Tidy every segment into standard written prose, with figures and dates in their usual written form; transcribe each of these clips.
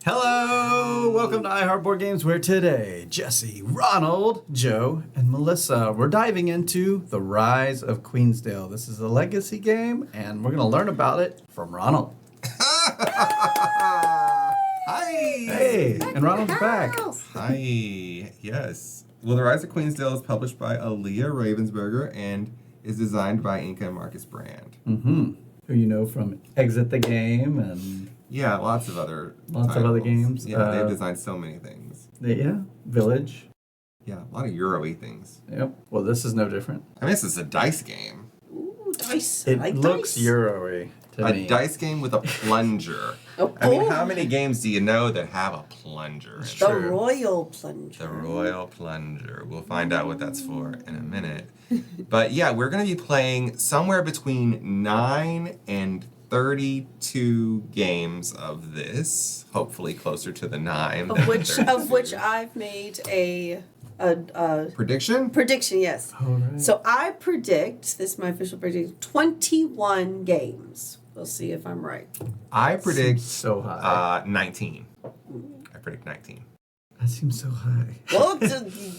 Hello! Welcome to iHeart Board Games, where today, Jesse, Ronald, Joe, and Melissa, we're diving into The Rise of Queensdale. This is a legacy game, and we're going to learn about it from Ronald. Hi! Hey! And Ronald's back. Hi! Yes. Well, The Rise of Queensdale is published by Aaliyah Ravensburger and is designed by Inka and Marcus Brand. Mm-hmm. Who you know from Exit the Game and... Yeah, lots of other games. Yeah, they've designed so many things. Village. Yeah, a lot of Euro-y things. Yep. Well, this is no different. I mean, this is a dice game. Ooh, dice. It looks Euro-y to me. A dice game with a plunger. Oh, I mean, how many games do you know that have a plunger? It's the true. royal plunger. The royal plunger. We'll find out what that's for in a minute. But yeah, we're going to be playing somewhere between 9 and 32 games of this. Hopefully closer to the 9 than Of the which I've made a prediction? prediction. Yes. All right. So I predict, this is my official prediction, 21 games. We'll see if I'm right. I predict so high. 19. I predict 19. That seems so high. Well,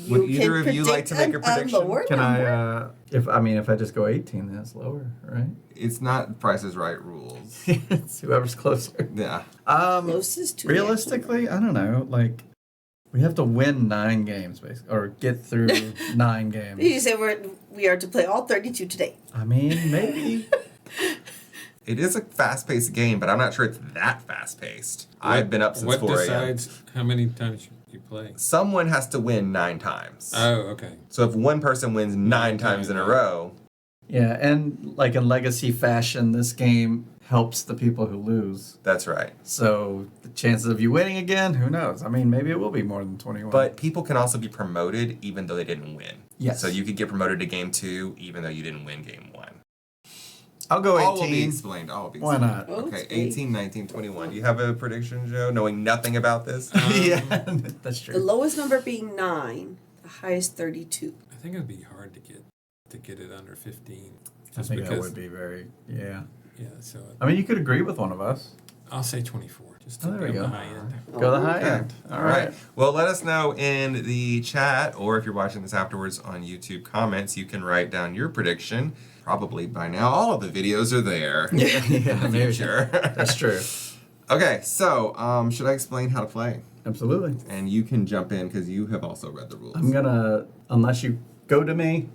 Would either of you like to make a prediction? Can I, if I just go 18, that's lower, right? It's not Price is Right rules. It's whoever's closer. Yeah. Closest to Realistically, I don't know, like, we have to win 9 games, basically, or get through 9 games. You say we are to play all 32 today. I mean, maybe. It is a fast-paced game, but I'm not sure it's that fast-paced. I've been up since 4 a.m. What decides how many times you play? Someone has to win 9 times. Oh, okay. So if one person wins 9 times in a row... Yeah, and like in legacy fashion, this game helps the people who lose. That's right. So the chances of you winning again, who knows? I mean, maybe it will be more than 21. But people can also be promoted even though they didn't win. Yes. So you could get promoted to game 2 even though you didn't win game 1. I'll go 18. All will be explained. All will be Why explained. not? Okay, 18, 19, 21. You have a prediction, Joe, knowing nothing about this? Yeah, that's The true. lowest number being 9, the highest 32. I think it'd be hard to get it under 15. I think that would be very, yeah. Yeah, so I mean, you could agree with one of us. I'll say 24, just to Oh, there we be on go. the high end. Go the high Okay. end. All right. Well, let us know in the chat, or if you're watching this afterwards on YouTube comments, you can write down your prediction. Probably by now, all of the videos are there. Yeah, in the maybe. future. That's true. Okay, so should I explain how to play? Absolutely. And you can jump in because you have also read the rules. I'm gonna, unless you go to me,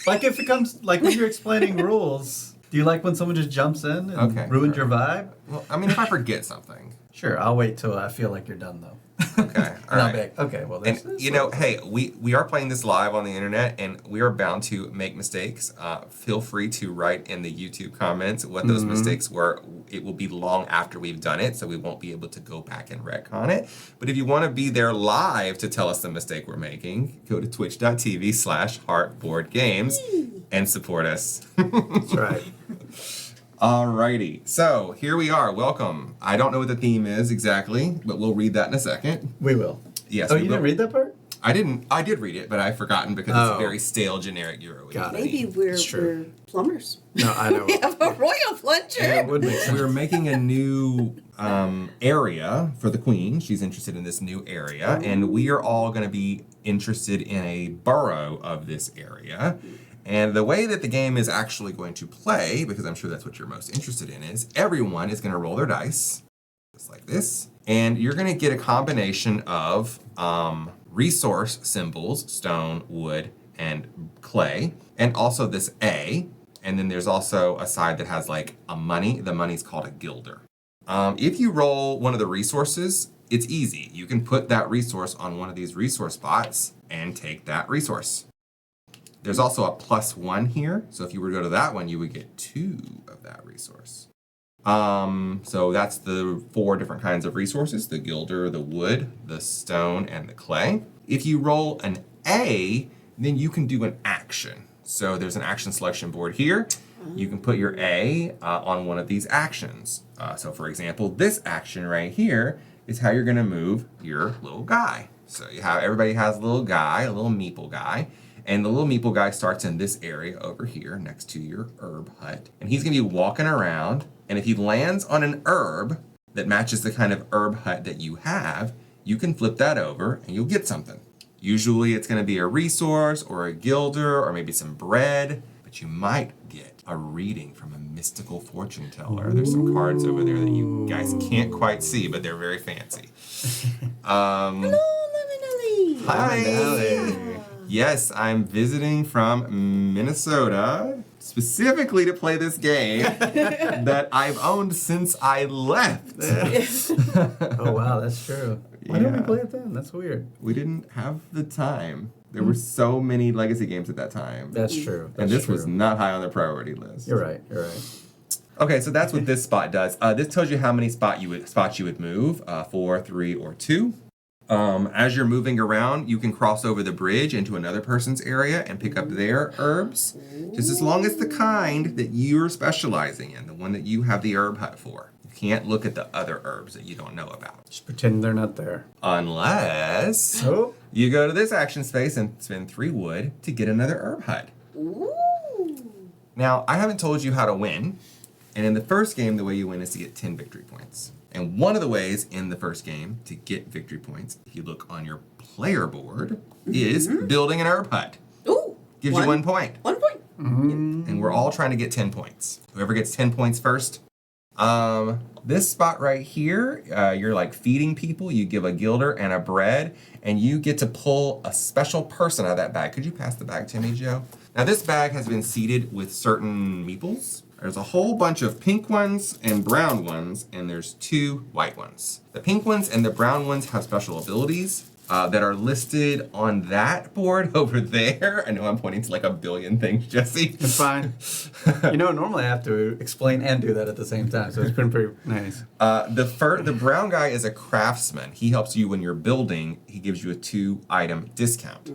like if it comes, like when you're explaining rules, do you like when someone just jumps in and ruins your vibe? Well, I mean, if I forget something. Sure, I'll wait till I feel like you're done though. Okay, all And I'll right. be like, okay, well, this And is you know, hey, we are playing this live on the internet, and we are bound to make mistakes. Feel free to write in the YouTube comments what those mistakes were. It will be long after we've done it, so we won't be able to go back and retcon it. But if you want to be there live to tell us the mistake we're making, go to twitch.tv/heartboardgames and support us. That's right. Alrighty, so here we are. Welcome. I don't know what the theme is exactly, but we'll read that in a second. We will. Yes. Oh, we you will. didn't read that part? I didn't. I did read it, but I've forgotten because it's a very stale, generic Euro. Got it. Maybe It's true. we're plumbers. No, I know. We have a royal plunger. Yeah, it would make sense. We're making a new area for the Queen. She's interested in this new area, and we are all going to be interested in a borough of this area. And the way that the game is actually going to play, because I'm sure that's what you're most interested in, is everyone is going to roll their dice, just like this, and you're going to get a combination of resource symbols, stone, wood, and clay, and also this A, and then there's also a side that has like a money. The money's called a guilder. If you roll one of the resources, it's easy. You can put that resource on one of these resource spots and take that resource. There's also a +1 here, so if you were to go to that one, you would get 2 of that resource. So that's the 4 different kinds of resources: the guilder, the wood, the stone, and the clay. If you roll an A, then you can do an action. So there's an action selection board here. You can put your A on one of these actions. So for example, this action right here is how you're gonna move your little guy. So everybody has a little guy, a little meeple guy. And the little meeple guy starts in this area over here next to your herb hut. And he's going to be walking around. And if he lands on an herb, that matches the kind of herb hut that you have, you can flip that over and you'll get something. Usually it's going to be a resource or a gilder or maybe some bread, but you might get a reading from a mystical fortune teller. There's some cards over there that you guys can't quite see, but they're very fancy. Hello, Lemon Ellie. Hi. Yes, I'm visiting from Minnesota, specifically to play this game that I've owned since I left. Oh, wow, that's true. Why didn't we Yeah. play it then? That's weird. We didn't have the time. There were so many legacy games at that time. That's true. and That's this true. was not high on the priority list. You're right. You're right. Okay, so that's what this spot does. This tells you how many spots you would move, 4, 3, or 2. As you're moving around, you can cross over the bridge into another person's area and pick up their herbs, just as long as the kind that you're specializing in, the one that you have the herb hut for. You can't look at the other herbs that you don't know about. Just pretend they're not there. Unless Oh. you go to this action space and spend 3 wood to get another herb hut. Ooh. Now, I haven't told you how to win, and in the first game, the way you win is to get 10 victory points. And one of the ways in the first game to get victory points, if you look on your player board, is building an herb hut. Ooh. Gives you 1 point. 1 point. And we're all trying to get 10 points. Whoever gets 10 points first. This spot right here, you're like feeding people. You give a gilder and a bread, and you get to pull a special person out of that bag. Could you pass the bag to me, Joe? Now, this bag has been seeded with certain meeples. There's a whole bunch of pink ones and brown ones, and there's 2 white ones. The pink ones and the brown ones have special abilities that are listed on that board over there. I know I'm pointing to like a billion things, Jesse. It's fine. Normally I have to explain and do that at the same time, so it's been pretty nice. The brown guy is a craftsman. He helps you when you're building. He gives you a 2-item discount.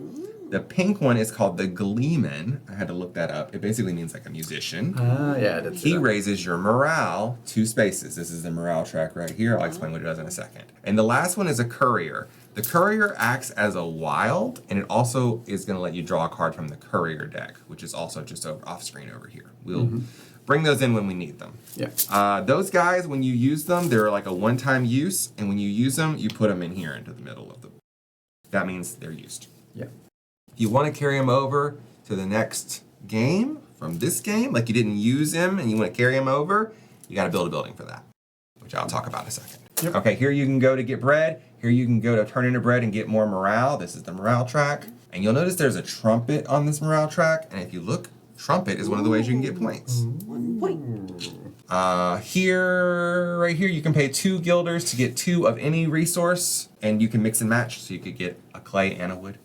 The pink one is called the Gleeman. I had to look that up. It basically means like a musician. Yeah, I did see He that. raises your morale 2 spaces. This is the morale track right here. I'll explain what it does in a second. And the last one is a courier. The courier acts as a wild, and it also is going to let you draw a card from the courier deck, which is also just off screen over here. We'll bring those in when we need them. Yeah. Those guys, when you use them, they're like a one-time use, and when you use them, you put them in here into the middle of the. That means they're used. Yeah. If you want to carry them over to the next game from this game, like you didn't use him and you want to carry him over, you got to build a building for that, which I'll talk about in a second. Yep. Okay, here you can go to get bread. Here you can go to turn into bread and get more morale. This is the morale track. And you'll notice there's a trumpet on this morale track. And if you look, trumpet is one of the ways you can get points. 1 point. Right here, you can pay 2 guilders to get 2 of any resource. And you can mix and match, so you could get a clay and a wood.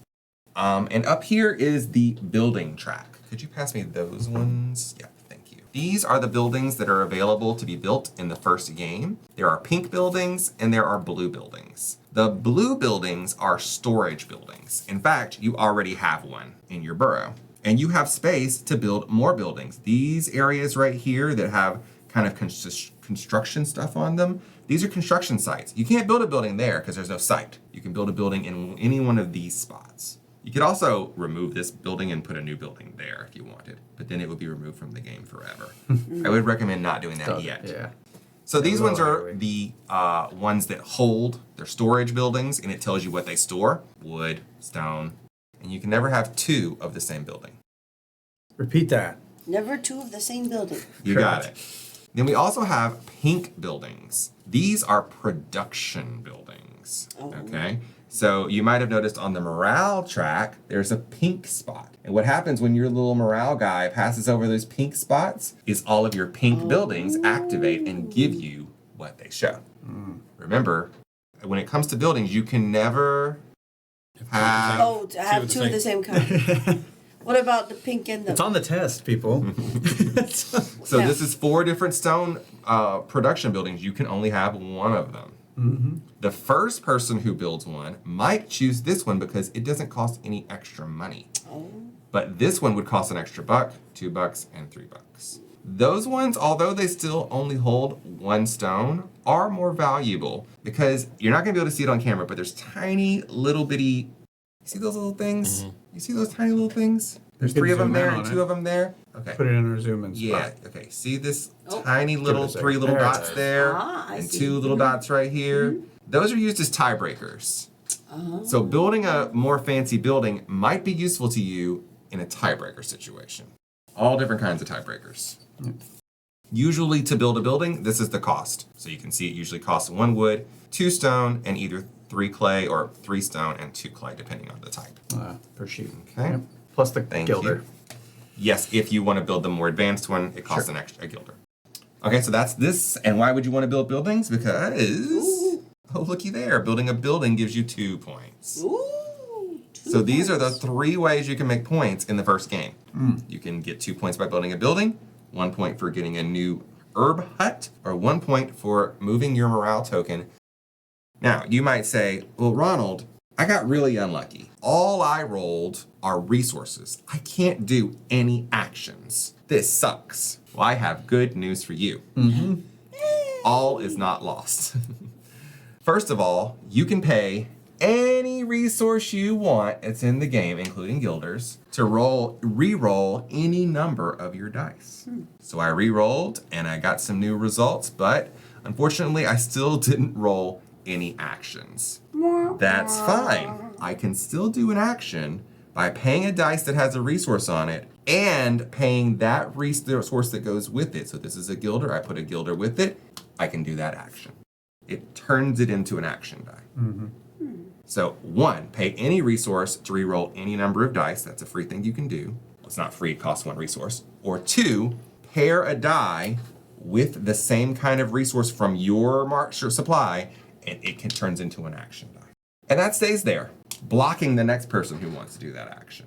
And up here is the building track. Could you pass me those ones? Yeah, thank you. These are the buildings that are available to be built in the first game. There are pink buildings and there are blue buildings. The blue buildings are storage buildings. In fact, you already have one in your borough. And you have space to build more buildings. These areas right here that have kind of construction stuff on them, these are construction sites. You can't build a building there because there's no site. You can build a building in any one of these spots. You could also remove this building and put a new building there if you wanted, but then it would be removed from the game forever. I would recommend not doing that yet. Yeah. So these ones are anyway. the ones that hold their storage buildings, and it tells you what they store: wood, stone, and you can never have 2 of the same building. Repeat that. Never 2 of the same building. You got it. Then we also have pink buildings. These are production buildings. Oh. Okay. So you might have noticed on the morale track, there's a pink spot. And what happens when your little morale guy passes over those pink spots is all of your pink buildings activate and give you what they show. Remember, when it comes to buildings, you can never have... Oh, to have 2 of the same kind. What about the pink and the... It's on the test, people. So Yeah. this is 4 different stone production buildings. You can only have 1 of them. The first person who builds one might choose this one because it doesn't cost any extra money. Oh. But this one would cost an extra $1, $2, and $3. Those ones, although they still only hold 1 stone, are more valuable because you're not going to be able to see it on camera, but there's tiny little bitty... You see those little things? You see those tiny little things? There's You can 3 of them zoom in there on and it. 2 of them there. Okay. Put it in our zoom in Yeah. spot. Okay. See this Oh. tiny little a second. 3 little There it dots is. there, I and see. 2 little dots right here. Those are used as tiebreakers. So building a more fancy building might be useful to you in a tiebreaker situation. All different kinds of tiebreakers. Usually to build a building, this is the cost. So you can see it usually costs 1 wood, 2 stone, and either 3 clay or 3 stone and 2 clay, depending on the type. Per sheet. Okay. Yep. Plus the Thank gilder. you. Yes, if you want to build the more advanced one, it costs an extra gilder. Okay, so that's this. And why would you want to build buildings? Because, oh, looky there. Building a building gives you 2 points. Ooh. So these are the 3 ways you can make points in the first game. You can get 2 points by building a building, 1 point for getting a new herb hut, or 1 point for moving your morale token. Now, you might say, well, Ronald, I got really unlucky. All I rolled are resources. I can't do any actions. This sucks. Well, I have good news for you. All is not lost. First of all, you can pay any resource you want, it's in the game, including guilders, to re-roll any number of your dice. So I re-rolled and I got some new results, but unfortunately I still didn't roll any actions. That's fine. I can still do an action by paying a dice that has a resource on it and paying that resource that goes with it. So this is a gilder, I put a gilder with it, I can do that action. It turns it into an action die. So 1, pay any resource to re-roll any number of dice. That's a free thing you can do. It's not free, it costs 1 resource. Or 2, pair a die with the same kind of resource from your march or supply, and it turns into an action die. And that stays there, blocking the next person who wants to do that action.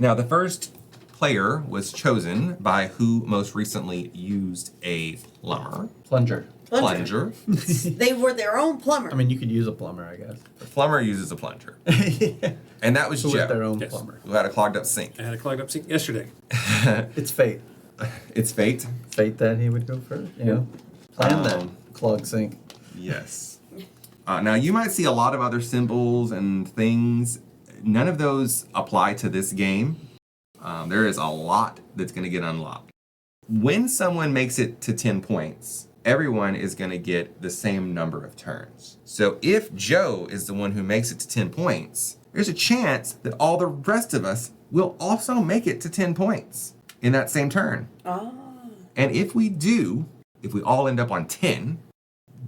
Now, the first player was chosen by who most recently used a plumber. Plunger. Plunger. They were their own plumber. I mean, you could use a plumber, I guess. The plumber uses a plunger. And that was With Joe, their own Yes. plumber. who had a clogged up sink. I had a clogged up sink yesterday. It's fate. It's fate. Fate that he would go first. You know, plan that Um, clog sink. Yes. Now, you might see a lot of other symbols and things. None of those apply to this game. There is a lot that's going to get unlocked. When someone makes it to 10 points, everyone is going to get the same number of turns. So if Joe is the one who makes it to 10 points, there's a chance that all the rest of us will also make it to 10 points in that same turn. And if we do, if we all end up on 10,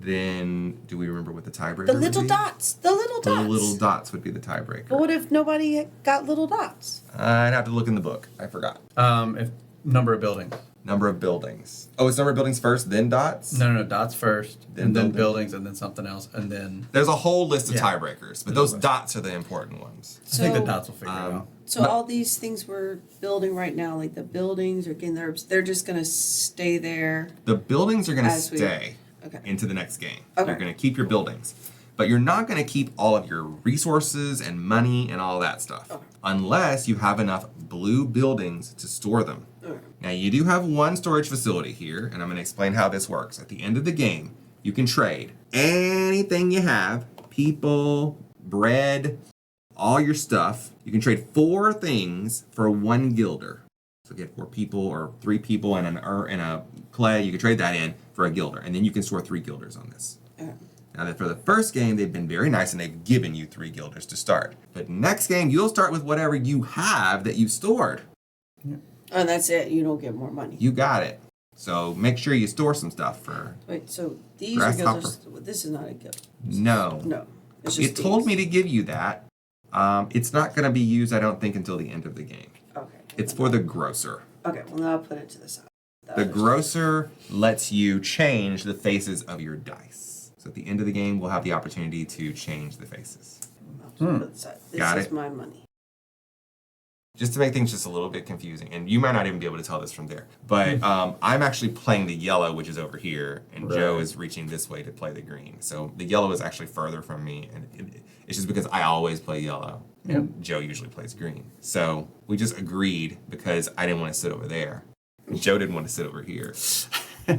then do we remember what the tiebreaker the would little be? dots. The little The dots. little dots would be the tiebreaker. But what if nobody got little dots? I'd have to look in the book. I forgot. If number of buildings. Number of buildings. Oh, it's number of buildings first, then dots? No, dots first, Then and then buildings. buildings, and then something else, and then There's a whole list of Yeah. tiebreakers, but those dots are the important ones. I think the So- dots will figure it out. So all these things we're building right now, like the buildings or getting the herbs, they're just gonna stay there. The buildings are going to As we- stay Okay. into the next game. Okay. You're going to keep your buildings, but you're not going to keep all of your resources and money and all that stuff Okay. unless you have enough blue buildings to store them. Okay. Now, you do have one storage facility here, and I'm going to explain how this works. At the end of the game, you can trade anything you have, people, bread, all your stuff. You can trade 4 things for 1 gilder. So if you have 4 people or 3 people and a clay, you can trade that in for a gilder, and then you can store 3 guilders on this. Okay. Now, for the first game, they've been very nice and they've given you 3 guilders to start. But next game, you'll start with whatever you have that you stored. And that's it. You don't get more money. You got it. So make sure you store some stuff for. Wait. So these Grasshopper. are guilders. This is not a guild. No. No. It's just It told these. me to give you that. It's not going to be used, I don't think, until the end of the game. Okay. It's for the grocer. Okay. Well, now I'll put it to the side. The grocer lets you change the faces of your dice. So at the end of the game, we'll have the opportunity to change the faces. I'll just put it to the side. This Got is it. my money. Just to make things just a little bit confusing, and you might not even be able to tell this from there, but I'm actually playing the yellow, which is over here, and Joe Right. is reaching this way to play the green. So the yellow is actually further from me, and it's just because I always play yellow, and Joe usually plays green. So we just agreed because I didn't want to sit over there, and Joe didn't want to sit over here.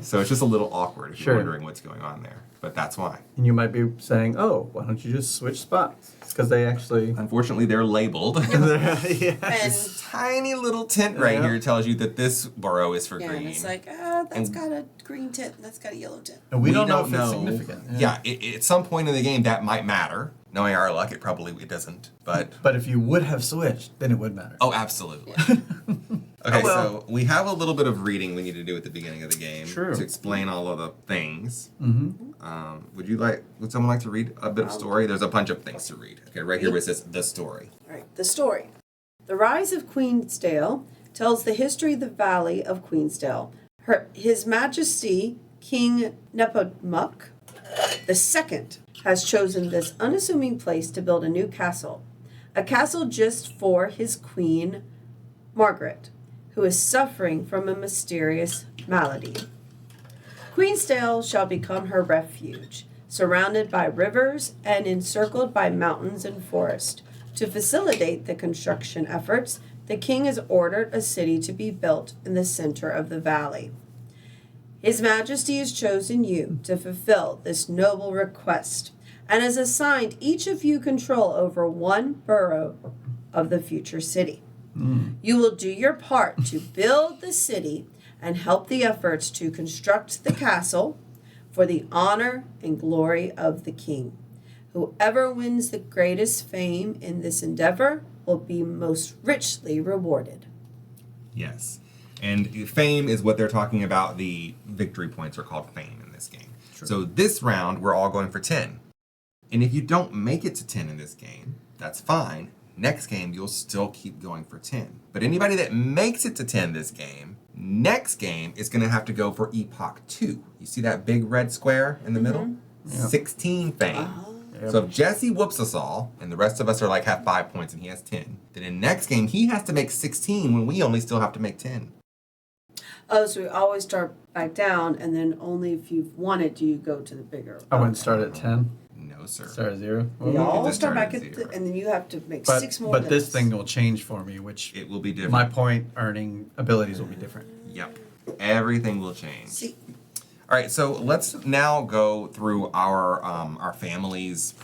So it's just a little awkward if Sure. you're wondering what's going on there. But that's why. And you might be saying, "Oh, why don't you just switch spots?" Because they actually. Unfortunately, they're labeled. yeah. And Tiny little tint right Yeah. here tells you that this borough is for yeah, green. and it's like, that's got a green tint, and that's got a yellow tint. And we don't know if it's significant. Yeah, at some point in the game that might matter. Knowing our luck, it doesn't. But But if you would have switched, then it would matter. oh, absolutely. Okay, Oh, well. so we have a little bit of reading we need to do at the beginning of the game True. to explain all of the things. Mm-hmm. Would someone like to read a bit of story? There's a bunch of things to read. Okay, right here where it says the story. All right, the story. The Rise of Queensdale tells the history of the Valley of Queensdale. His Majesty King Nepomuk II has chosen this unassuming place to build a new castle. A castle just for his Queen Margaret, who is suffering from a mysterious malady. Queensdale shall become her refuge, surrounded by rivers and encircled by mountains and forest. To facilitate the construction efforts, the king has ordered a city to be built in the center of the valley. His Majesty has chosen you to fulfill this noble request and has assigned each of you control over one borough of the future city. You will do your part to build the city and help the efforts to construct the castle for the honor and glory of the king. Whoever wins the greatest fame in this endeavor will be most richly rewarded. Yes. And fame is what they're talking about. The victory points are called fame in this game. Sure. So this round, we're all going for 10. And if you don't make it to 10 in this game, that's fine. Next game, you'll still keep going for 10. But anybody that makes it to 10 this game, next game is going to have to go for Epoch 2. You see that big red square in the middle? Yeah. 16 fame. Yep. So if Jesse whoops us all, and the rest of us are like have 5 points and he has 10, then in next game, he has to make 16 when we only still have to make 10. Oh, so we always start back down, and then only if you've won it do you go to the bigger. I wouldn't start at 10. No, sir. Start at 0. We can all just start start back at at zero. and then you have to make But, 6 more. but than this us. thing will change for me, which It will be different. my point earning abilities will be different. Yep. Everything will change. See, All right, so let's now go through our family's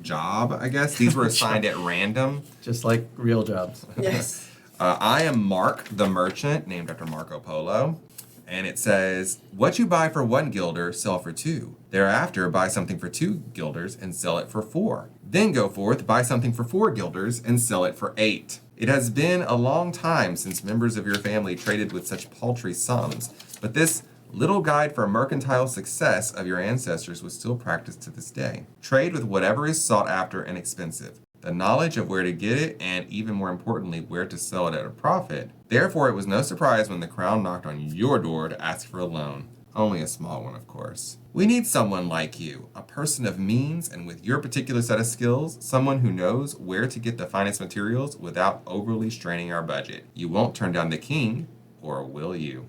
job, I guess. These were assigned at random. Just like real jobs. yes. I am Mark the merchant, named after Marco Polo. And it says, what you buy for 1 guilder, sell for 2. Thereafter, buy something for 2 guilders and sell it for 4. Then go forth, buy something for 4 guilders and sell it for 8. It has been a long time since members of your family traded with such paltry sums, but this little guide for mercantile success of your ancestors was still practiced to this day. Trade with whatever is sought after and expensive. The knowledge of where to get it, and even more importantly, where to sell it at a profit. Therefore, it was no surprise when the crown knocked on your door to ask for a loan. Only a small one, of course. We need someone like you, a person of means and with your particular set of skills, someone who knows where to get the finest materials without overly straining our budget. You won't turn down the king, or will you?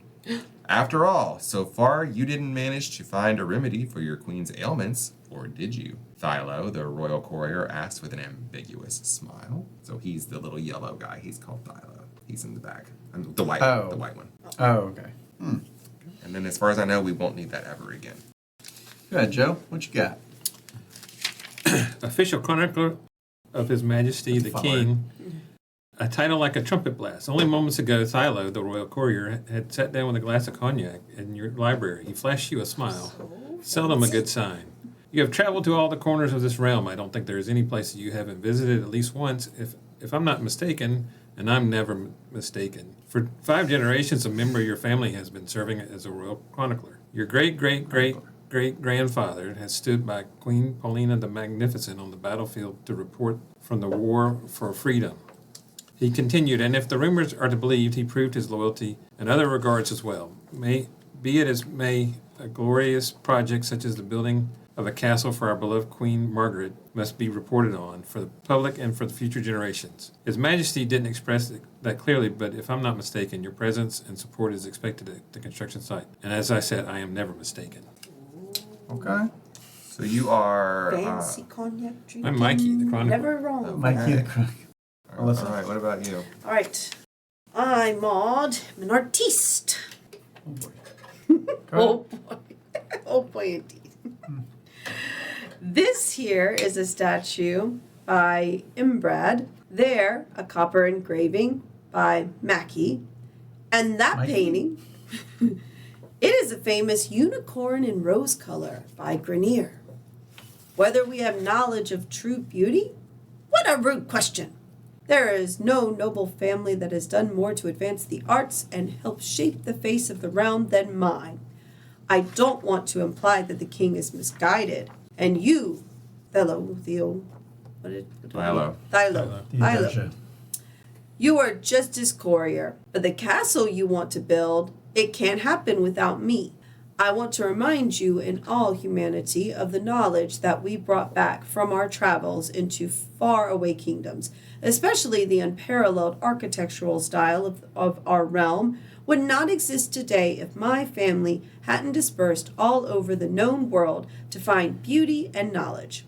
After all, so far you didn't manage to find a remedy for your queen's ailments, or did you? Thilo, the royal courier, asked with an ambiguous smile. So he's the little yellow guy. He's called Thilo. He's in the back. The white one. Oh, okay. And then as far as I know, we won't need that ever again. Go ahead, Joe. What you got? Official chronicler of His Majesty the Fine. King. A title like a trumpet blast. Only moments ago, Thilo, the royal courier, had sat down with a glass of cognac in your library. He flashed you a smile. Seldom a good sign. You have traveled to all the corners of this realm. I don't think there is any place that you haven't visited at least once, if I'm not mistaken, and I'm never mistaken. For 5 generations, a member of your family has been serving as a royal chronicler. Your great-great-great-great-grandfather has stood by Queen Paulina the Magnificent on the battlefield to report from the war for freedom. He continued, and if the rumors are to be believed, he proved his loyalty in other regards as well. Be it as may, a glorious project such as the building of a castle for our beloved Queen Margaret must be reported on for the public and for the future generations. His Majesty didn't express that clearly, but if I'm not mistaken, your presence and support is expected at the construction site. And as I said, I am never mistaken. Okay. So you are... Fancy cognac drinking. I'm Mikey, the chronicler. Never wrong. Mikey the Crook. all right, what about you? All right. I'm Maud. I'm an artiste. Oh boy. Oh boy. Oh boy, indeed. This here is a statue by Imbrad. There, a copper engraving by Mackey. And that Mikey? painting, it is a famous unicorn in rose color by Grenier. Whether we have knowledge of true beauty? What a rude question. There is no noble family that has done more to advance the arts and help shape the face of the realm than mine. I don't want to imply that the king is misguided, and you, Thilo, you are just his courier, but the castle you want to build, it can't happen without me. I want to remind you and all humanity of the knowledge that we brought back from our travels into faraway kingdoms, especially the unparalleled architectural style of our realm would not exist today if my family hadn't dispersed all over the known world to find beauty and knowledge.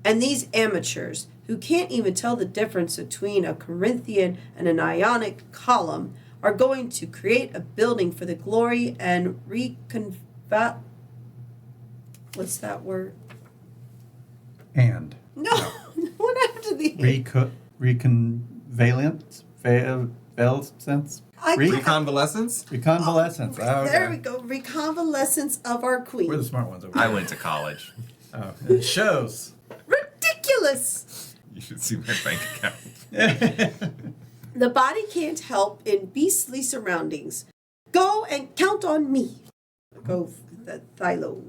And these amateurs, who can't even tell the difference between a Corinthian and an Ionic column, are going to create a building for the glory and what's that word? And. No, what after the Reconvalence? Valence? Reconvalescence? Reconvalescence. Oh, okay. There we go. Reconvalescence of our queen. We're the smart ones over I here. went to college. Oh, it shows. Ridiculous. You should see my bank account. The body can't help in beastly surroundings. Go and count on me. Go, the Thilo,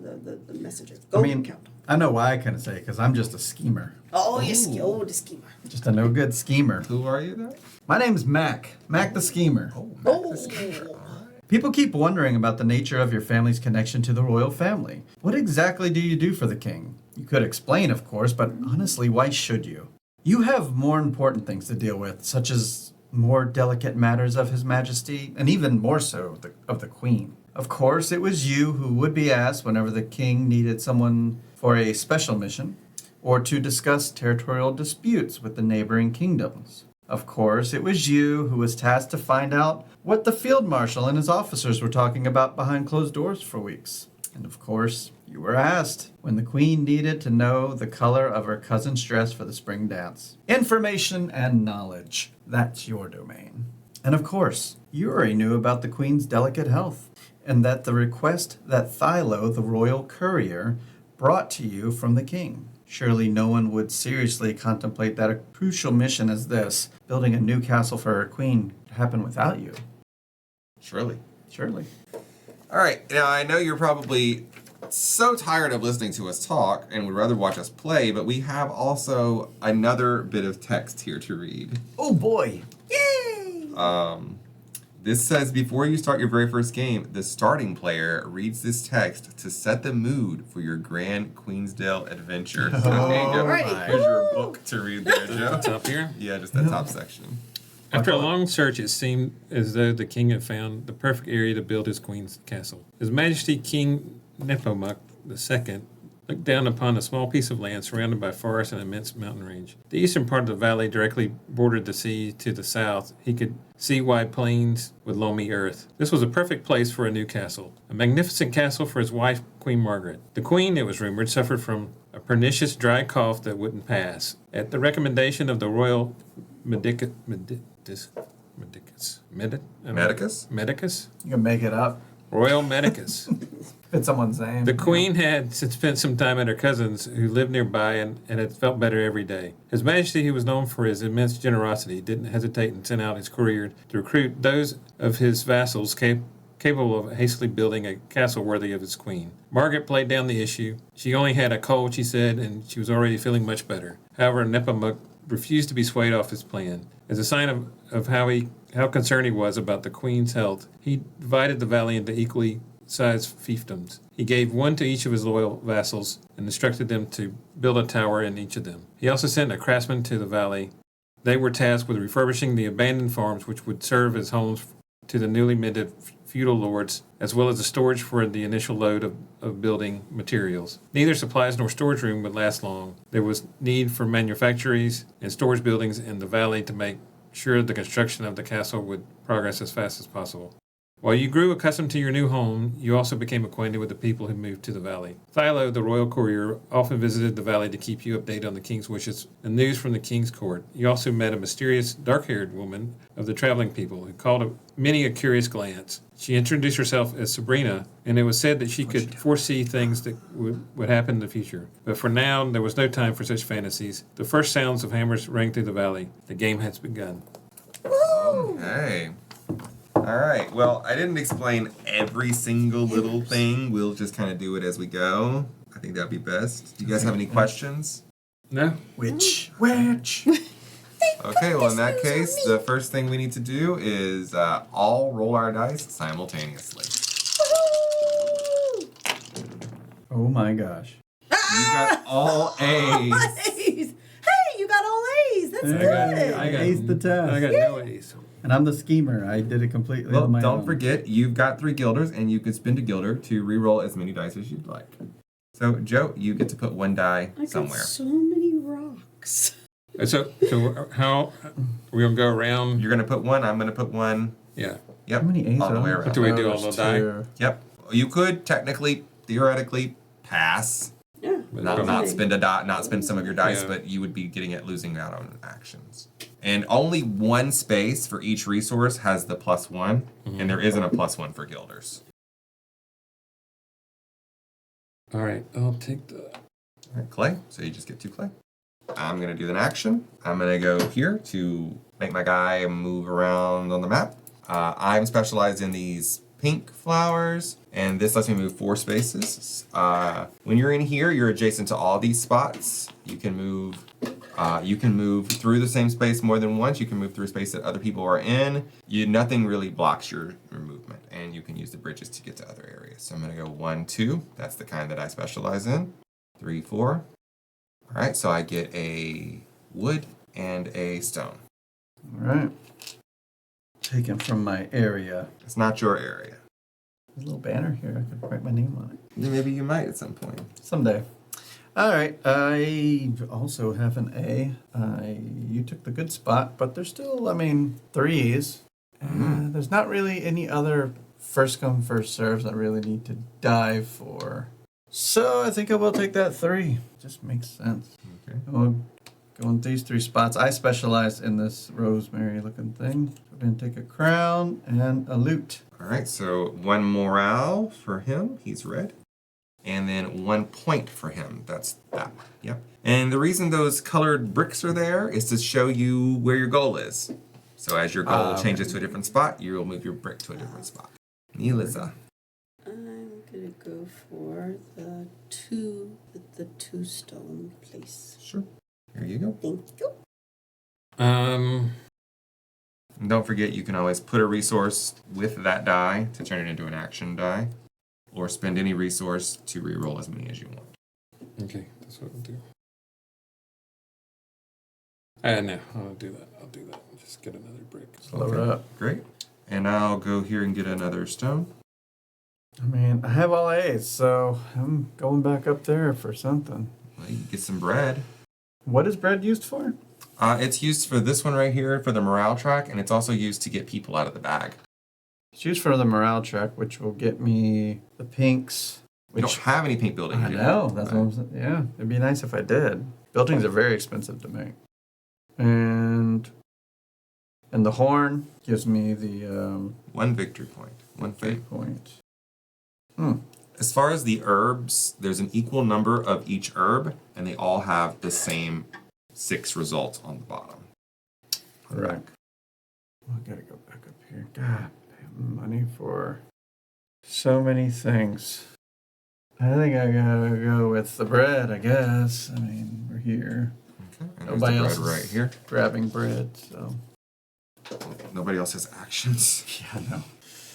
the messenger. Go and count. I know why I couldn't say it, because I'm just a schemer. Oh, the schemer. Just a no-good schemer. Who are you then? My name's Mac. Mac the Schemer. Oh. People keep wondering about the nature of your family's connection to the royal family. What exactly do you do for the king? You could explain, of course, but honestly, why should you? You have more important things to deal with, such as more delicate matters of His Majesty, and even more so of the Queen. Of course, it was you who would be asked whenever the king needed someone for a special mission, or to discuss territorial disputes with the neighboring kingdoms. Of course, it was you who was tasked to find out what the field marshal and his officers were talking about behind closed doors for weeks. And of course, you were asked when the queen needed to know the color of her cousin's dress for the spring dance. Information and knowledge. That's your domain. And of course, you already knew about the queen's delicate health, and that the request that Thilo, the royal courier, brought to you from the king. Surely no one would seriously contemplate that a crucial mission as this, building a new castle for her queen, to happen without you. Surely. All right. Now, I know you're probably so tired of listening to us talk and would rather watch us play, but we have also another bit of text here to read. Oh boy! Yay! This says, before you start your very first game, the starting player reads this text to set the mood for your grand Queensdale adventure. So there you go. Alrighty. Here's your book to read there, Joe. What's up here? Yeah, just that top section. After a long search, it seemed as though the king had found the perfect area to build his queen's castle. His Majesty King Nepomuk II looked down upon a small piece of land surrounded by forest and immense mountain range. The eastern part of the valley directly bordered the sea. To the south, he could see wide plains with loamy earth. This was a perfect place for a new castle, a magnificent castle for his wife, Queen Margaret. The queen, it was rumored, suffered from a pernicious dry cough that wouldn't pass. At the recommendation of the royal Medicus? You can make it up. Royal Medicus. It's someone's name. The queen had spent some time at her cousins who lived nearby and had felt better every day. His Majesty, who was known for his immense generosity, didn't hesitate and sent out his courier to recruit those of his vassals capable of hastily building a castle worthy of his queen. Margaret played down the issue. She only had a cold, she said, and she was already feeling much better. However, Nepomuk refused to be swayed off his plan. As a sign of how concerned he was about the queen's health, he divided the valley into equally sized fiefdoms. He gave one to each of his loyal vassals and instructed them to build a tower in each of them. He also sent a craftsman to the valley. They were tasked with refurbishing the abandoned farms which would serve as homes to the newly minted feudal lords, as well as a storage for the initial load of building materials. Neither supplies nor storage room would last long. There was need for manufactories and storage buildings in the valley to make sure the construction of the castle would progress as fast as possible. While you grew accustomed to your new home, you also became acquainted with the people who moved to the valley. Thilo, the royal courier, often visited the valley to keep you updated on the king's wishes and news from the king's court. You also met a mysterious, dark-haired woman of the traveling people who called many a curious glance. She introduced herself as Sabrina, and it was said that she could foresee things that would happen in the future. But for now, there was no time for such fantasies. The first sounds of hammers rang through the valley. The game has begun. Woo! Hey. All right. Well, I didn't explain every single little thing. We'll just kind of do it as we go. I think that'd be best. Do you guys have any questions? No? Which? Okay, well, in that case, the first thing we need to do is all roll our dice simultaneously. Oh my gosh. You got all A's. A's. Hey, you got all A's. That's good. I aced the test. I got no A's. And I'm the schemer. I did it completely Well, on my don't own. forget, you've got 3 guilders, and you could spend a guilder to re-roll as many dice as you'd like. So, Joe, you get to put 1 die I got somewhere. so many rocks. So how are we gonna go around? You're gonna put 1. I'm gonna put 1. Yeah. Yep. How many A's all the are way there? around. Do we do Oh, all there's the die? 2. Yep. You could technically, theoretically, pass. Yeah. But Not don't- spend a die, not spend some of your dice, Yeah. but you would be losing out on actions. And only 1 space for each resource has the +1, and there isn't a +1 for guilders. All right, I'll take the. All right, clay. So you just get 2 clay. I'm gonna do an action. I'm gonna go here to make my guy move around on the map. I'm specialized in these pink flowers, and this lets me move 4 spaces. When you're in here, you're adjacent to all these spots. You can move. You can move through the same space more than once. You can move through a space that other people are in. Nothing really blocks your movement, and you can use the bridges to get to other areas. So I'm gonna go 1, 2. That's the kind that I specialize in. 3, 4. All right, so I get a wood and a stone. All right. Taken from my area. It's not your area. There's a little banner here. I could write my name on it. Maybe you might at some point. Someday. All right. I also have an A. You took the good spot, but there's still, 3s. There's not really any other first come, first serves I really need to dive for. So I think I will take that 3. Just makes sense. Okay. We'll go in these 3 spots. I specialize in this rosemary looking thing. We're going to take a crown and a loot. All right, so 1 morale for him. He's red. And then 1 point for him. That's that one. Yep. And the reason those colored bricks are there is to show you where your goal is. So as your goal changes to a different spot, you will move your brick to a different spot. Melissa. I'm gonna go for the 2 stone place. Sure. Here you go. Thank you. And don't forget, you can always put a resource with that die to turn it into an action die, or spend any resource to re-roll as many as you want. Okay, that's what I'll do. No, I'll do that. Just get another brick. Load up. Great. And I'll go here and get another stone. I have all A's, so I'm going back up there for something. Well, you can get some bread. What is bread used for? It's used for this one right here for the morale track, and it's also used to get people out of the bag. It's used for the morale track, which will get me the pinks. We Which don't have any pink building. I know. That's what I'm saying. Yeah, it'd be nice if I did. Buildings are very expensive to make. And the horn gives me the 1 victory point. 1 fate. point. As far as the herbs, there's an equal number of each herb, and they all have the same 6 results on the bottom. Correct. I gotta go back up here. God, damn, money for so many things. I think I gotta go with the bread, I guess. We're here. Okay. And Nobody there's else the bread is right here. grabbing bread, so. Nobody else has actions. Yeah, I know.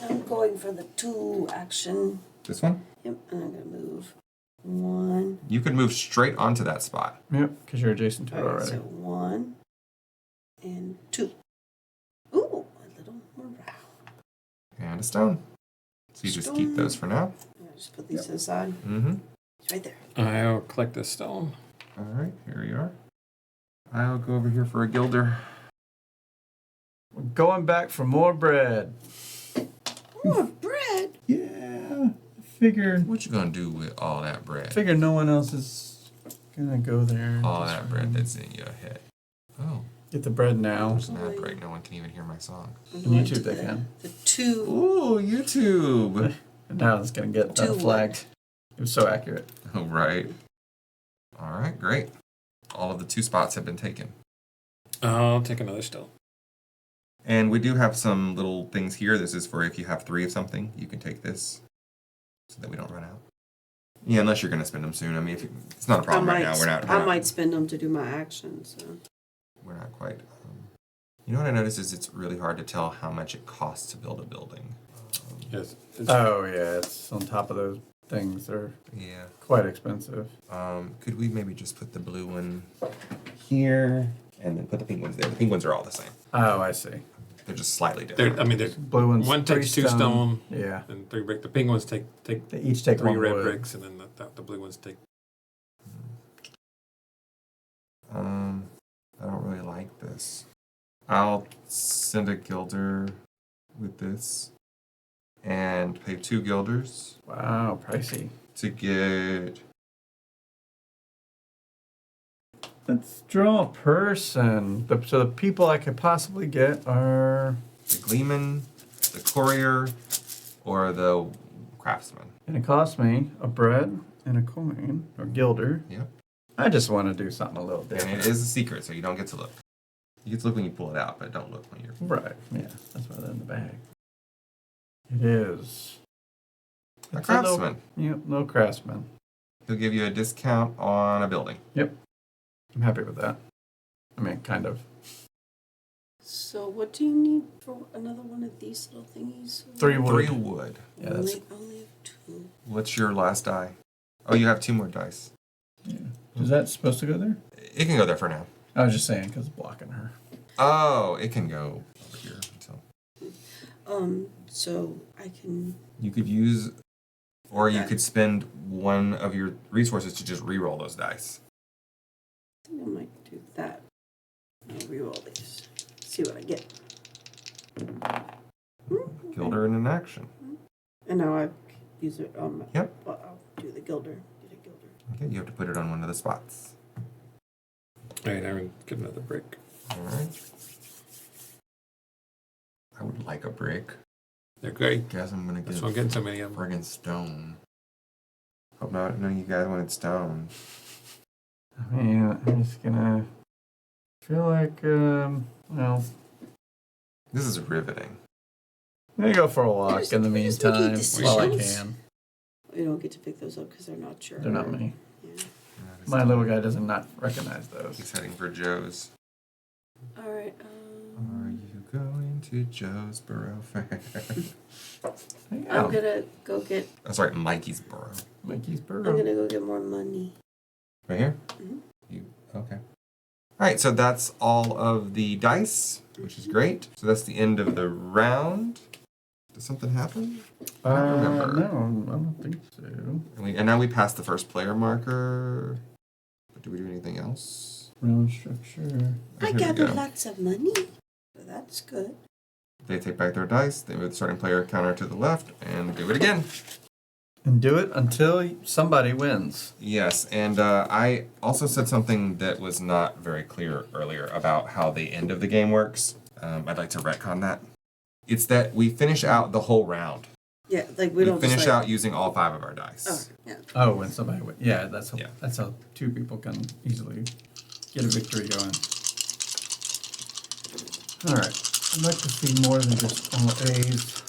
I'm going for the 2 action. This one? Yep, and I'm gonna move 1. You could move straight onto that spot. Yep, because you're adjacent to it Alright, already. so 1 and 2. Ooh, a little morale. And a stone. So you just keep those for now. I'll just put these aside. Mm-hmm. It's right there. I'll collect this stone. All right, here you are. I'll go over here for a gilder. We're going back for more bread. More bread? Yeah. Figured What you gonna do with all that bread? no one else is gonna go there. All Just that bread that's in your head. Oh, Get the bread now. there's an ad break. No one can even hear my song. On YouTube they can. The two. Ooh, YouTube. And now it's gonna get Two flagged. It was so accurate. Oh, right. All right, great. All of the 2 spots have been taken. I'll take another stone. And we do have some little things here. This is for if you have 3 of something, you can take this so that we don't run out. Yeah, unless you're going to spend them soon. I mean, it's not a problem right now. I might spend them to do my actions. So. We're not quite. You know what I noticed is it's really hard to tell how much it costs to build a building. Yes. Oh yeah, it's on top of those things. They're Yeah. quite expensive. Could we maybe just put the blue one here and then put the pink ones there? The pink ones are all the same. Oh, I see. They're just slightly different. There's Blue ones. one 3 takes 2 stone Yeah. and 3 brick. The pink ones take They each take 3 one red wood. bricks, and then the blue ones take. I don't really like this. I'll send a guilder with this and pay 2 guilders Wow, pricey. to get. Let's draw a person. So the people I could possibly get are, The Gleeman, the Courier, or the Craftsman. and it costs me a bread and a coin, or guilder. Yep. I just want to do something a little And different. it is a secret, so you don't get to look. You get to look when you pull it out, but don't look when you're. Right, yeah, that's why they're in the bag. It is. A It's little- Craftsman. Yep, no craftsman. He'll give you a discount on a building. I'm happy with that. I mean, kind of. So what do you need for another one of these little thingies? 3 wood. 3 wood. Yeah, that's. Only have 2. What's your last die? Oh, you have 2 more dice. Yeah. Is that supposed to go there? It can go there for now. I was just saying because it's blocking her. Oh, it can go over here. So So I can. you could use, or you could spend one of your resources to just re-roll those dice. I think I might do that. I'll reroll these. See what I get. Gilder in an action. And now I use it on my. Yep. Well, I'll do the gilder. Get a gilder. Okay, you have to put it on one of the spots. All right, I'm gonna get another brick. All right. I would like a brick. They're great. Guess I'm gonna That's get why I'm getting so many of them. friggin' stone. Hope not. None of you guys wanted stone. I mean, I'm just gonna feel like, well, This is riveting. I'm gonna go for a walk Just- in the just making meantime while I decisions. can. You don't get to pick those up because they're not sure. They're not me. Yeah. My little guy doesn't not recognize those. He's heading for Joe's. All right. Are you going to Joe's Burrow Fair? Yeah. I'm gonna go get. Oh, sorry, Mikey's Burrow. Mikey's I'm burger. gonna go get more money. Right here? Mhm. You okay. Alright, so that's all of the dice, which is great. So that's the end of the round. Did something happen? I don't remember. No, I don't think so. And now we passed the first player marker. But do we do anything else? Round structure. I Here we gathered go. lots of money. So that's good. They take back their dice, they move the starting player counter to the left, and do it again. And do it until somebody wins. Yes, and I also said something that was not very clear earlier about how the end of the game works. I'd like to retcon that. It's that we finish out the whole round. Yeah, like we We don't finish just like, out using all 5 of our dice. Oh, yeah. Oh, when somebody wins. Yeah, that's how, Yeah. that's how 2 people can easily get a victory going. All right. I'd like to see more than just all A's.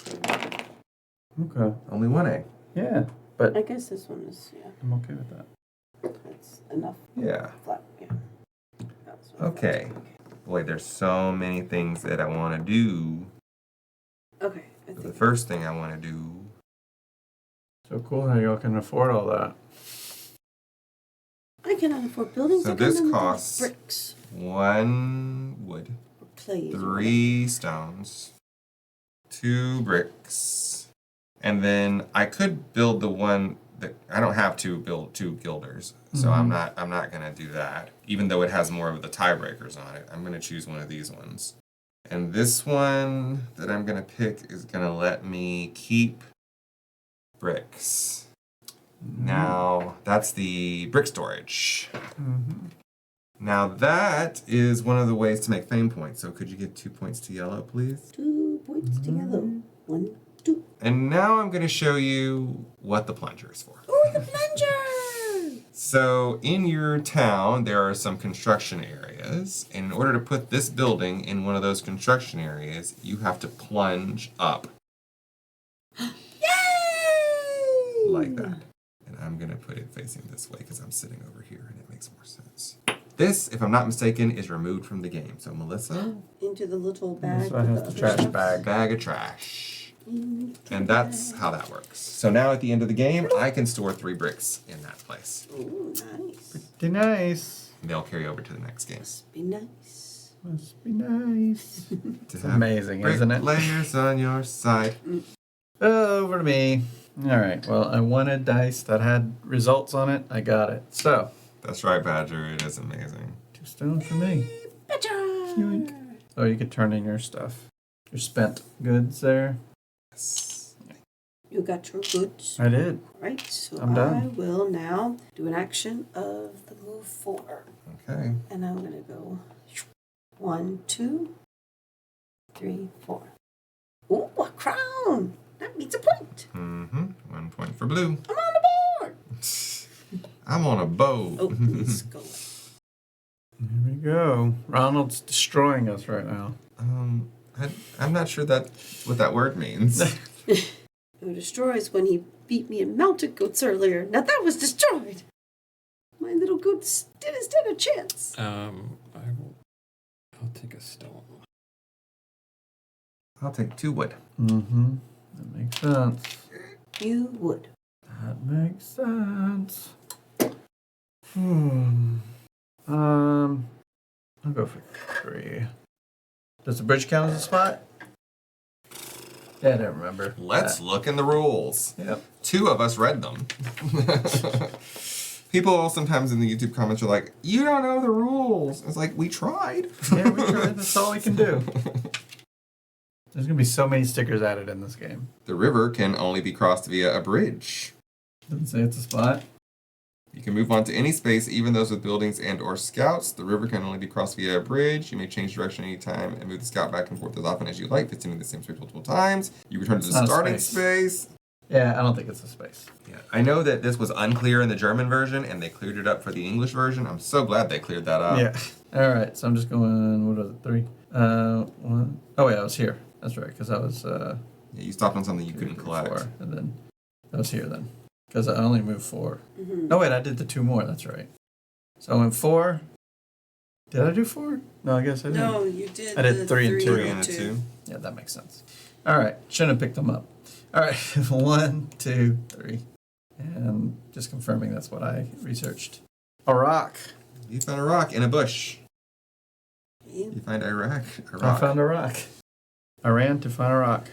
Okay. Only 1 A. Yeah, but I guess this one is I'm okay with that. that's enough. Yeah. Flat. Yeah. That's what I thought. Okay. Boy, there's so many things that I want to do. Okay. I The think. first thing I want to do. So cool how y'all can afford all that. I cannot afford buildings. So I can this afford costs- bricks. 1 wood, Or clays. or 3 stones, 2 bricks, and then I could build the one that I don't have to build 2 guilders, so I'm not gonna do that. Even though it has more of the tiebreakers on it, I'm gonna choose one of these ones, And this one that I'm going to pick is going to let me keep bricks. Now, that's the brick storage. Now, that is one of the ways to make fame points. So could you give 2 points to yellow, please? 2 points to yellow. 1, 2. And now I'm going to show you what the plunger is for. Oh, the plunger! So in your town, there are some construction areas. And in order to put this building in one of those construction areas, you have to plunge up. Yay! Like that. And I'm going to put it facing this way because I'm sitting over here and it makes more sense. This, if I'm not mistaken, is removed from the game. So Melissa? Into the little bag. So I have the trash bag. Bag of trash. And that's how that works. So now at the end of the game, I can store 3 bricks in that place. Oh, nice. Pretty nice. And they'll carry over to the next game. Must be nice. Must be nice. It's amazing, isn't it? Layers on your side. Over to me. All right. Well, I wanted dice that had results on it. I got it. So, That's right, Badger. It is amazing. 2 stone for me. Better. Yoink. Oh, you could turn in your stuff. Your spent goods there. You got your goods. I did. Right, so I'm done. I will now do an action of the move 4. Okay. And I'm going to go 1, 2, 3, 4. Ooh, a crown! That means a point. 1 point for blue. I'm on the board. I'm on a boat. Oh, let's go. Here we go. Ronald's destroying us right now. I'm not sure what that word means. Who destroys when he beat me in mounted goats earlier. Now that was destroyed. My little goat stand a chance. I'll take a stone. I'll take 2 wood. That makes sense. You would. That makes sense. I'll go for 3. Does the bridge count as a spot? Yeah, I don't remember. Let's look in the rules. Yep. 2 of us read them. People sometimes in the YouTube comments are like, "You don't know the rules." It's like, we tried. Yeah, we tried. That's all we can do. There's going to be so many stickers added in this game. The river can only be crossed via a bridge. Doesn't say it's a spot. You can move on to any space, even those with buildings and or scouts. The river can only be crossed via a bridge. You may change direction anytime and move the scout back and forth as often as you like, visiting the same space multiple times. You return to It's the not a starting space. space. Yeah, I don't think it's a space. Yeah, I know that this was unclear in the German version, and they cleared it up for the English version. I'm so glad they cleared that up. Yeah. All right, so I'm just going, what was it, 3? 1. Oh, yeah, I was here. That's right, because I was... Yeah, you stopped on something you 3, couldn't collect. 4, and then I was here then. Because I only moved 4. Oh, wait, I did the 2 more. That's right. So I went 4. Did I do 4? No, I guess I didn't. No, you did. I did 3 and 2. 3 and a 2. Yeah, that makes sense. All right, shouldn't have picked them up. All right, 1, 2, 3. And just confirming that's what I researched. A rock. You found a rock in a bush. You find Iraq. A I rock. found a rock. I ran to find a rock.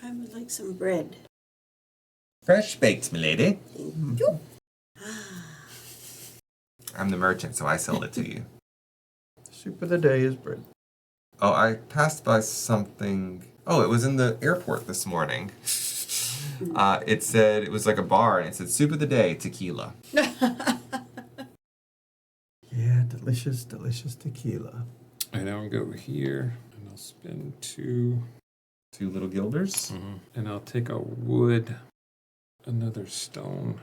I would like some bread. Fresh baked, milady. Thank you. I'm the merchant, so I sold it to you. Soup of the day is bread. Oh, I passed by something. Oh, it was in the airport this morning. It said, it was like a bar, and it said, soup of the day, tequila. Yeah, delicious, delicious tequila. And I'll go here, and I'll spend 2. 2 little guilders. And I'll take a wood, another stone,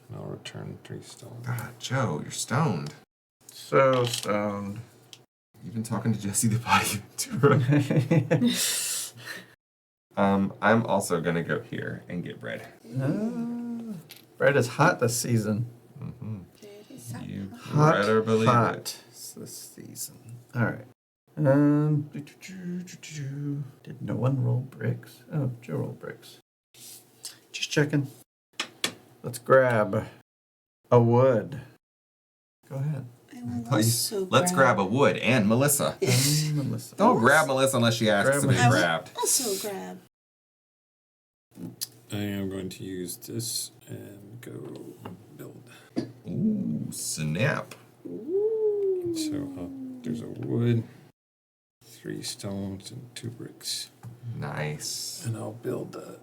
and I'll return 3 stone. God, Joe, you're stoned. So stoned. You've been talking to Jesse the Body Ventura. I'm also going to go here and get bread. Bread is hot this season. You Hot, better believe hot it. this season. All right. Did no one roll bricks? Oh, Joe rolled bricks. Just checking. Let's grab a wood. Go ahead. Let's grab a wood and Melissa. Melissa. Don't grab Melissa unless she asks to be Grab grabbed. Also grab. I am going to use this and go build. Ooh, snap. So there's a wood. 3 stones and 2 bricks. Nice. And I'll build a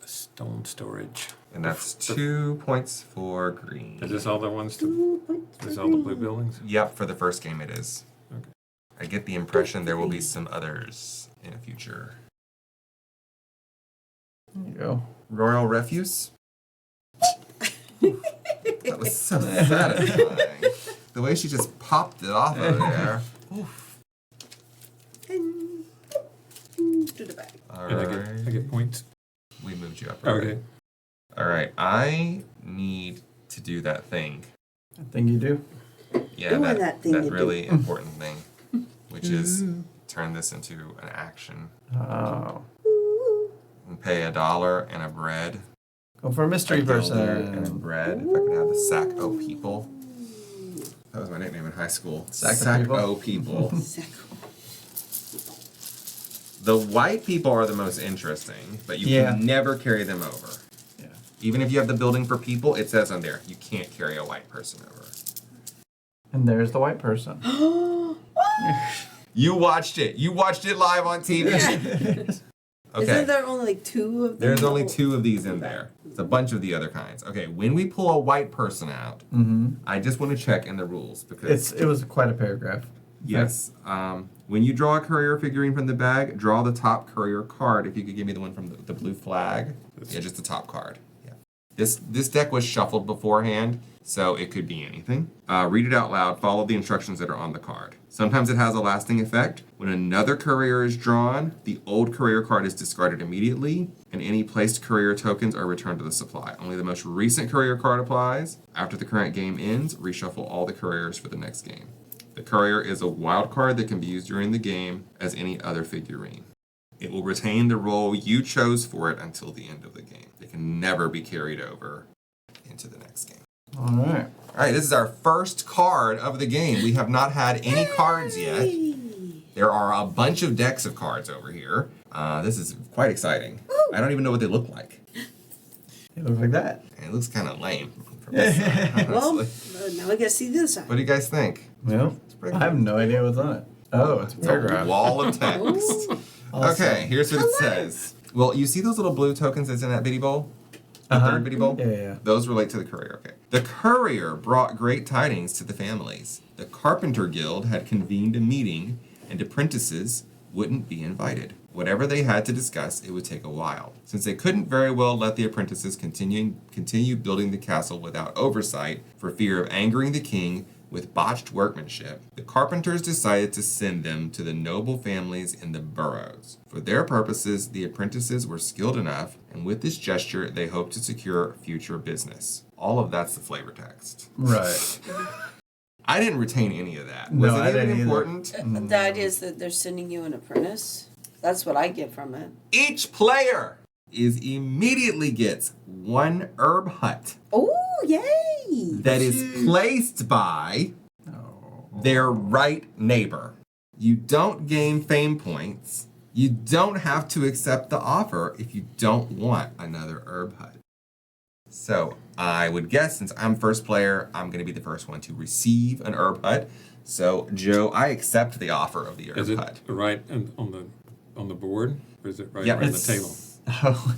stone storage. And that's 2 points for green. Is this all the ones to... 2 points for Is all the blue green. buildings? Yep, for the first game it is. Okay. I get the impression there will be some others in the future. There you go. Royal Refuse? That was so satisfying. The way she just popped it off over there. Oof. And to the back. All And right. I get points. We moved you up. Okay. All right. I need to do that thing. I think you do. Yeah, Doing that thing you do. really important thing, which is turn this into an action. Oh. And pay $1 and a bread. Go for a mystery A gilder and a person. bread. If I could have the Sack O People. That was my nickname in high school. Sack O O People. Exactly. The white people are the most interesting, but you Yeah. can never carry them over. Yeah. Even if you have the building for people, it says on there, you can't carry a white person over. And there's the white person. You watched it. You watched it live on TV. Okay. Isn't there only like 2 of them? There's only 2 of these in there. It's a bunch of the other kinds. Okay, when we pull a white person out, I just want to check in the rules because It was quite a paragraph. yes, when you draw a courier figurine from the bag, draw the top courier card. If you could give me the one from the blue flag, yeah, just the top card. Yeah. This deck was shuffled beforehand, so it could be anything. Read it out loud. Follow the instructions that are on the card. Sometimes it has a lasting effect. When another courier is drawn, the old courier card is discarded immediately, and any placed courier tokens are returned to the supply. Only the most recent courier card applies. After the current game ends, reshuffle all the couriers for the next game. The courier is a wild card that can be used during the game as any other figurine. It will retain the role you chose for it until the end of the game. It can never be carried over into the next game. All right. All right, this is our first card of the game. We have not had any cards yet. There are a bunch of decks of cards over here. This is quite exciting. I don't even know what they look like. It looks like that. And it looks kind of lame from this side, Well, honestly. now we gotta see this side. What do you guys think? Well, pretty I have no idea what's on it. Oh, it's a It's a paragraph. wall of text. Awesome. Okay, here's what it says. Well, you see those little blue tokens that's in that bitty bowl? The third bitty bowl? Yeah. Those relate to the courier, okay. The courier brought great tidings to the families. The Carpenter Guild had convened a meeting, and apprentices wouldn't be invited. Whatever they had to discuss, it would take a while. Since they couldn't very well let the apprentices continue building the castle without oversight for fear of angering the king with botched workmanship, the carpenters decided to send them to the noble families in the boroughs. For their purposes, the apprentices were skilled enough, and with this gesture, they hoped to secure future business. All of that's the flavor text. Right. I didn't retain any of that. No, Was I any of it didn't either. important? The idea is that they're sending you an apprentice. That's what I get from it. Each player immediately gets 1 herb hut Oh, yay! that is placed by their right neighbor. You don't gain fame points. You don't have to accept the offer if you don't want another herb hut. So I would guess, since I'm first player, I'm going to be the first one to receive an herb hut. So Joe, I accept the offer of the herb Is it hut. right on the board, or is it right Yep. on the table? Oh,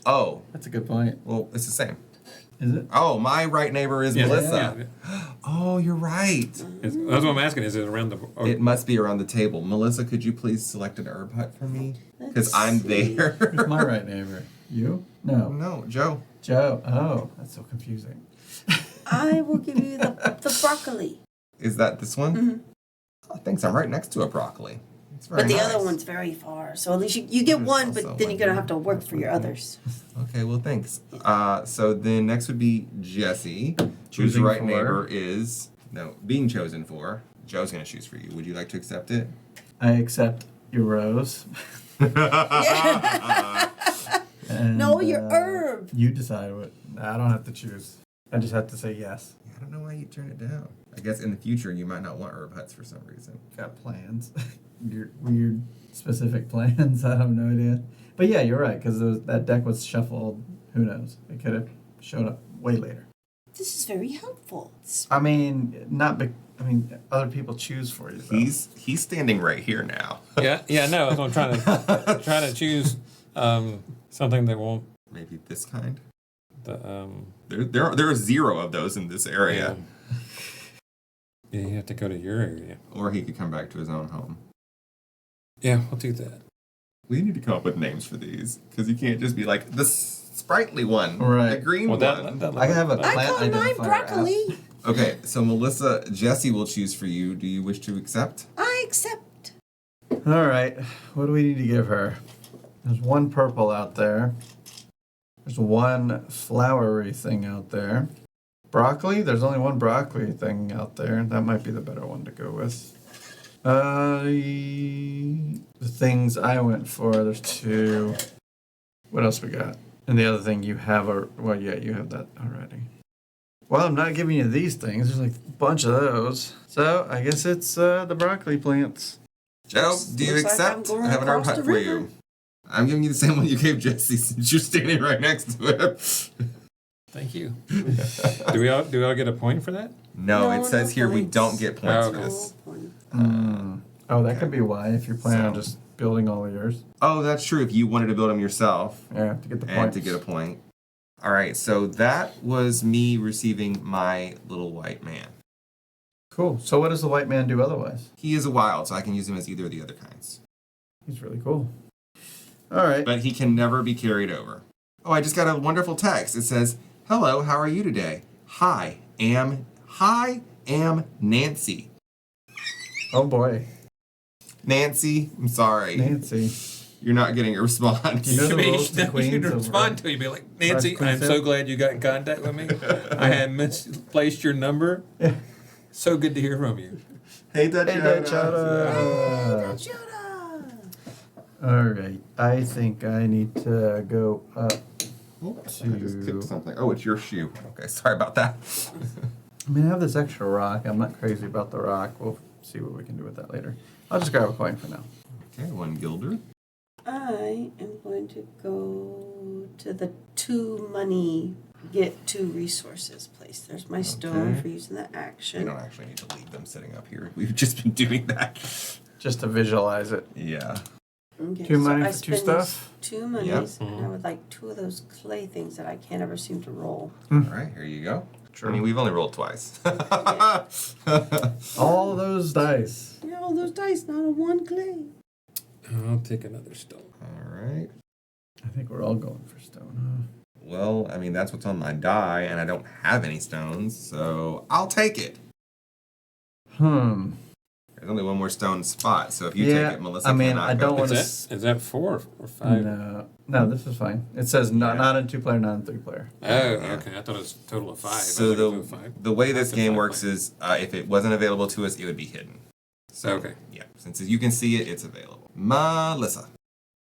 Oh, that's a good point. well, it's the same. Is it? Oh, my right neighbor is Yeah, Melissa. yeah. Oh, you're right. That's what I'm asking. Is it around the? Or, It must be around the table. Melissa, could you please select an herb hut for me? Because Let's I'm see. there. Who's my right neighbor? You? No. No, Joe. Joe. Oh, that's so confusing. I will give you the broccoli. Is that this one? Mm-hmm. Oh, thanks. I'm right next to a broccoli. It's very But the nice. other one's very far. So at least you get There's one, also but then one you're going to here. have to work for your others. Okay, well, thanks. So then next would be Jesse, whose Choosing right for? neighbor is being chosen for. Joe's gonna choose for you. Would you like to accept it? I accept your rose. And, No, your herb. You decide what. I don't have to choose. I just have to say yes. I don't know why you turn it down. I guess in the future you might not want herb huts for some reason. Got plans. Your weird, specific plans. I have no idea. But yeah, you're right, because that deck was shuffled. Who knows? It could have showed up way later. This is very helpful. I mean, not I mean, other people choose for you. Though. He's standing right here now. Yeah, no, so I'm trying to choose something that won't. Maybe this kind. The There are 0 of those in this area. Yeah, you have to go to your area. Or he could come back to his own home. Yeah, we'll do that. We need to come up with names for these because you can't just be like the sprightly one, Right. the green one. I have a I plant call mine identifier broccoli. app. Okay, so Melissa, Jesse will choose for you. Do you wish to accept? I accept. All right. What do we need to give her? There's one purple out there. There's one flowery thing out there. Broccoli? There's only one broccoli thing out there. That might be the better one to go with. The things I went for, there's 2. What else we got? And the other thing you have, you have that already. Well, I'm not giving you these things. There's like a bunch of those. So I guess it's the broccoli plants. Joe, do you Looks like accept? I'm going I have an herb across hut the for river. you. I'm giving you the same one you gave Jesse since you're standing right next to him. Thank you. Do we all get a point for that? No, No, it says no here we points. don't get points for Okay. this. Oh, that could be why if you're planning on So- just building all of yours. Oh, that's true. If you wanted to build them yourself Yeah, to get the and points. to get a point. All right, so that was me receiving my little white man. Cool. So what does the white man do otherwise? He is a wild, so I can use him as either of the other kinds. He's really cool. All right. But he can never be carried over. Oh, I just got a wonderful text. It says, "Hello, how are you today? Hi, am Nancy. Oh boy, Nancy, I'm sorry. Nancy. You're not getting a response. You know the Should rules to you Queens should over- respond to it. You'd be like, Nancy, Queens I'm so Hill? glad you got in contact with me. I had misplaced your number. Yeah. So good to hear from you. Hey, Dutch. Hey, Dutchetta. Judah. All right. I think I need to go up. Oops, I just kicked something. Oh, it's your shoe. Okay, sorry about that. I mean, I have this extra rock. I'm not crazy about the rock. We'll see what we can do with that later. I'll just grab a coin for now. Okay, 1 guilder. I am going to go to the 2 money, get 2 resources place. There's my stone Okay. for using the We action. don't actually need to leave them sitting up here. We've just been doing that. Just to visualize it. Yeah. Okay, 2 money I for 2 spend stuff. these 2 monies, and I would like 2 of those clay things that I can't ever seem to roll. All right, here you go. Sure. I mean, we've only rolled twice. All those dice. Yeah, all those dice, not a 1 clay. I'll take another stone. All right. I think we're all going for stone, Well, I mean, that's what's on my die, and I don't have any stones, so I'll take it. huh? There's only 1 more stone spot, so if you Yeah, take it, Melissa I mean, cannot I go. don't wanna Is that 4 or 5? No, this is fine. It says not, Yeah. not in 2-player, not in 3-player. Oh, okay. I thought it was a total of 5. So I was like, it was 5. the way this That's a game 5 works player. is if it wasn't available to us, it would be hidden. So, Okay. yeah, since you can see it, it's available. Melissa.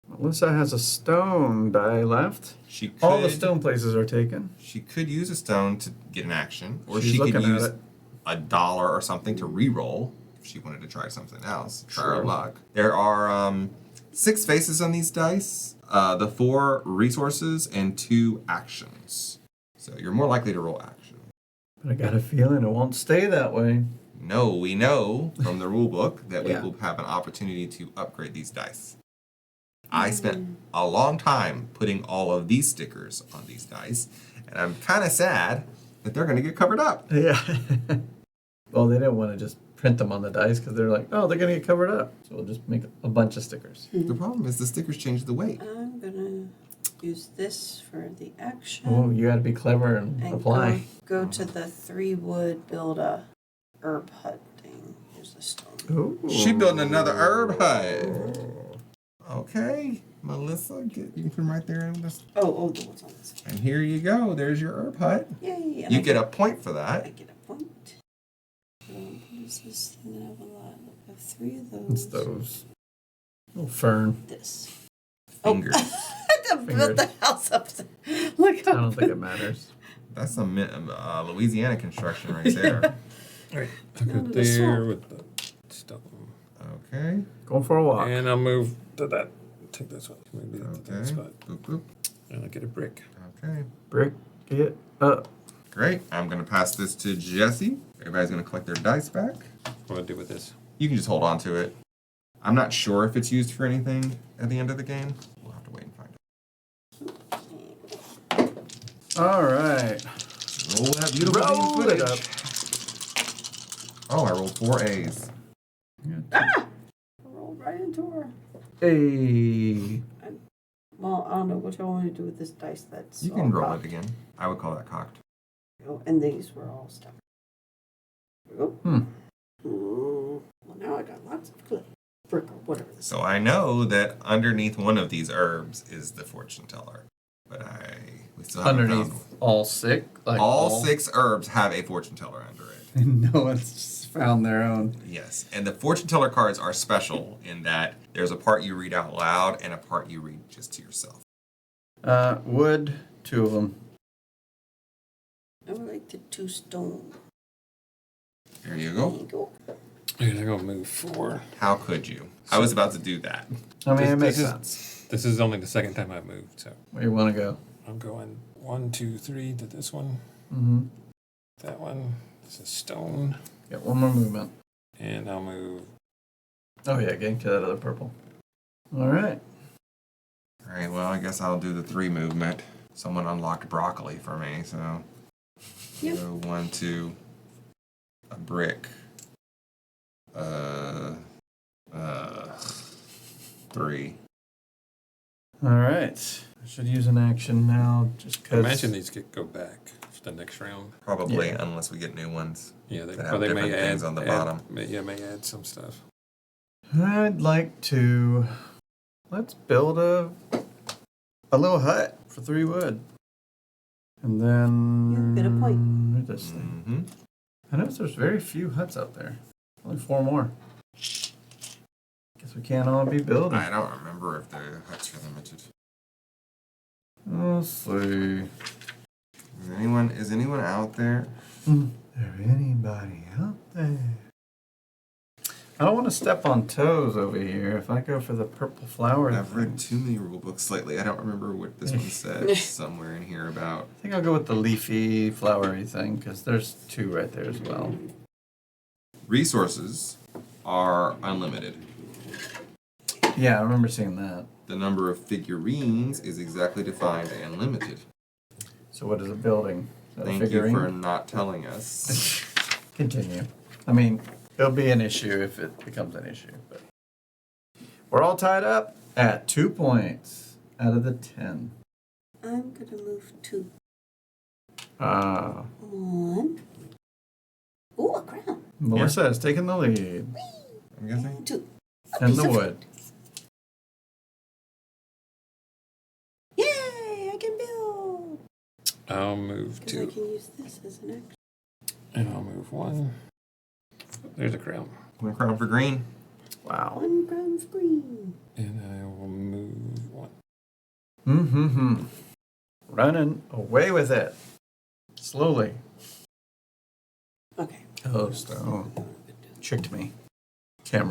Melissa has a stone die left. She could, All the stone places are taken. She could use a stone to get an action, or She's she could looking at use it. $1 or something to re-roll if she wanted to try something else. Try her Sure. luck. There are 6 faces on these dice, the 4 resources, and 2 actions. So you're more likely to roll action. But I got a feeling it won't stay that way. No, we know from the rule book that Yeah. we will have an opportunity to upgrade these dice. I spent a long time putting all of these stickers on these dice, and I'm kind of sad that they're going to get covered up. Yeah. Well, they didn't want to just print them on the dice because they're like, oh, they're going to get covered up. So we'll just make a bunch of stickers. The problem is the stickers change the weight. I'm gonna use this for the action. Oh, you got to be clever and and apply. go to the 3 wood, build a herb hut thing. Here's the stone. Ooh. She building another herb hut. Okay, Melissa, you can put them right there in this. Oh, the one's on this. And here you go. There's your herb hut. Yay! and You I get a point for I that. get a point. What is this thing that I have a lot? I have 3 of those. It's those. Little fern. This. Fingers. I built the house up. Look I how don't think it matters. That's some Louisiana construction right there. All right. I'll go Down to the there swamp. with the stone. Okay. Going for a walk. And I'll move to that. Take this one. Maybe to that Okay. spot. Boop, boop. And I'll get a brick. Okay. Brick it up. Great. I'm going to pass this to Jesse. Everybody's going to collect their dice back. What do I do with this? You can just hold on to it. I'm not sure if it's used for anything at the end of the game. We'll have to wait and find out. All right. Roll that beautiful Roll game it footage. Oh, I rolled 4 A's. I rolled right into her. Hey. Well, I don't know what y'all want to do with this dice. That's You all can roll cocked. it again. I would call that cocked. Oh, and these were all stuck. Oh. Well, now I got lots of clay. Brick or whatever this is. So I know that underneath one of these herbs is the fortune teller. But we still haven't Underneath found all six? Like all 6 herbs have a fortune teller under it. No one's just found their own. Yes, and the fortune teller cards are special in that there's a part you read out loud and a part you read just to yourself. Wood, 2 of them. I would like the 2 stone. There you There go. you go. Here, I'm gonna move 4. How could you? I was about to do that. I mean, it makes This is- sense. This is only the second time I've moved, so Where you want to go? I'm going 1, 2, 3 to this one. Mm-hmm. That one. This is stone, Get one more movement. and I'll move. Oh, yeah, get into that other purple. All right. All right, well, I guess I'll do the 3 movement. Someone unlocked broccoli for me, so. Yep. Go 1, 2, a brick. 3. All right. I should use an action now just I because. imagine these could go back for the next round. Probably, Yeah. unless we get new ones. Yeah, they, That or have they may different add things on the bottom. May add some stuff. I'd like to. Let's build a little hut for 3 wood. And then. You get a point. This thing. Mm-hmm. I notice there's very few huts out there. Only 4 more. Guess we can't all be building. I don't remember if the huts are limited. Let's see. Is anyone out there? Is there anybody out there? I don't want to step on toes over here. If I go for the purple flower, I've read things. too many rule books lately. I don't remember what this one said somewhere in here about. I think I'll go with the leafy, flowery thing because there's 2 right there as well. Resources are unlimited. Yeah, I remember seeing that. The number of figurines is exactly defined and limited. So what is a building? Is that a Thank figurine? you for not telling us. Continue. I mean, it'll be an issue if it becomes an issue. But we're all tied up at 2 points out of the 10. I'm going to move 2. Ah, 1. Ooh, a crown. Melissa is taking the lead. I'm guessing. 2. And the wood. Yay, I can build. I'll move Because I 2, can use this as an action. and I'll move 1. There's a crown, One crown for green. Wow. 1 crown of green. and I will move 1. Mm-hmm. Running away with it. Slowly. Okay. Oh, stone. Tricked me. That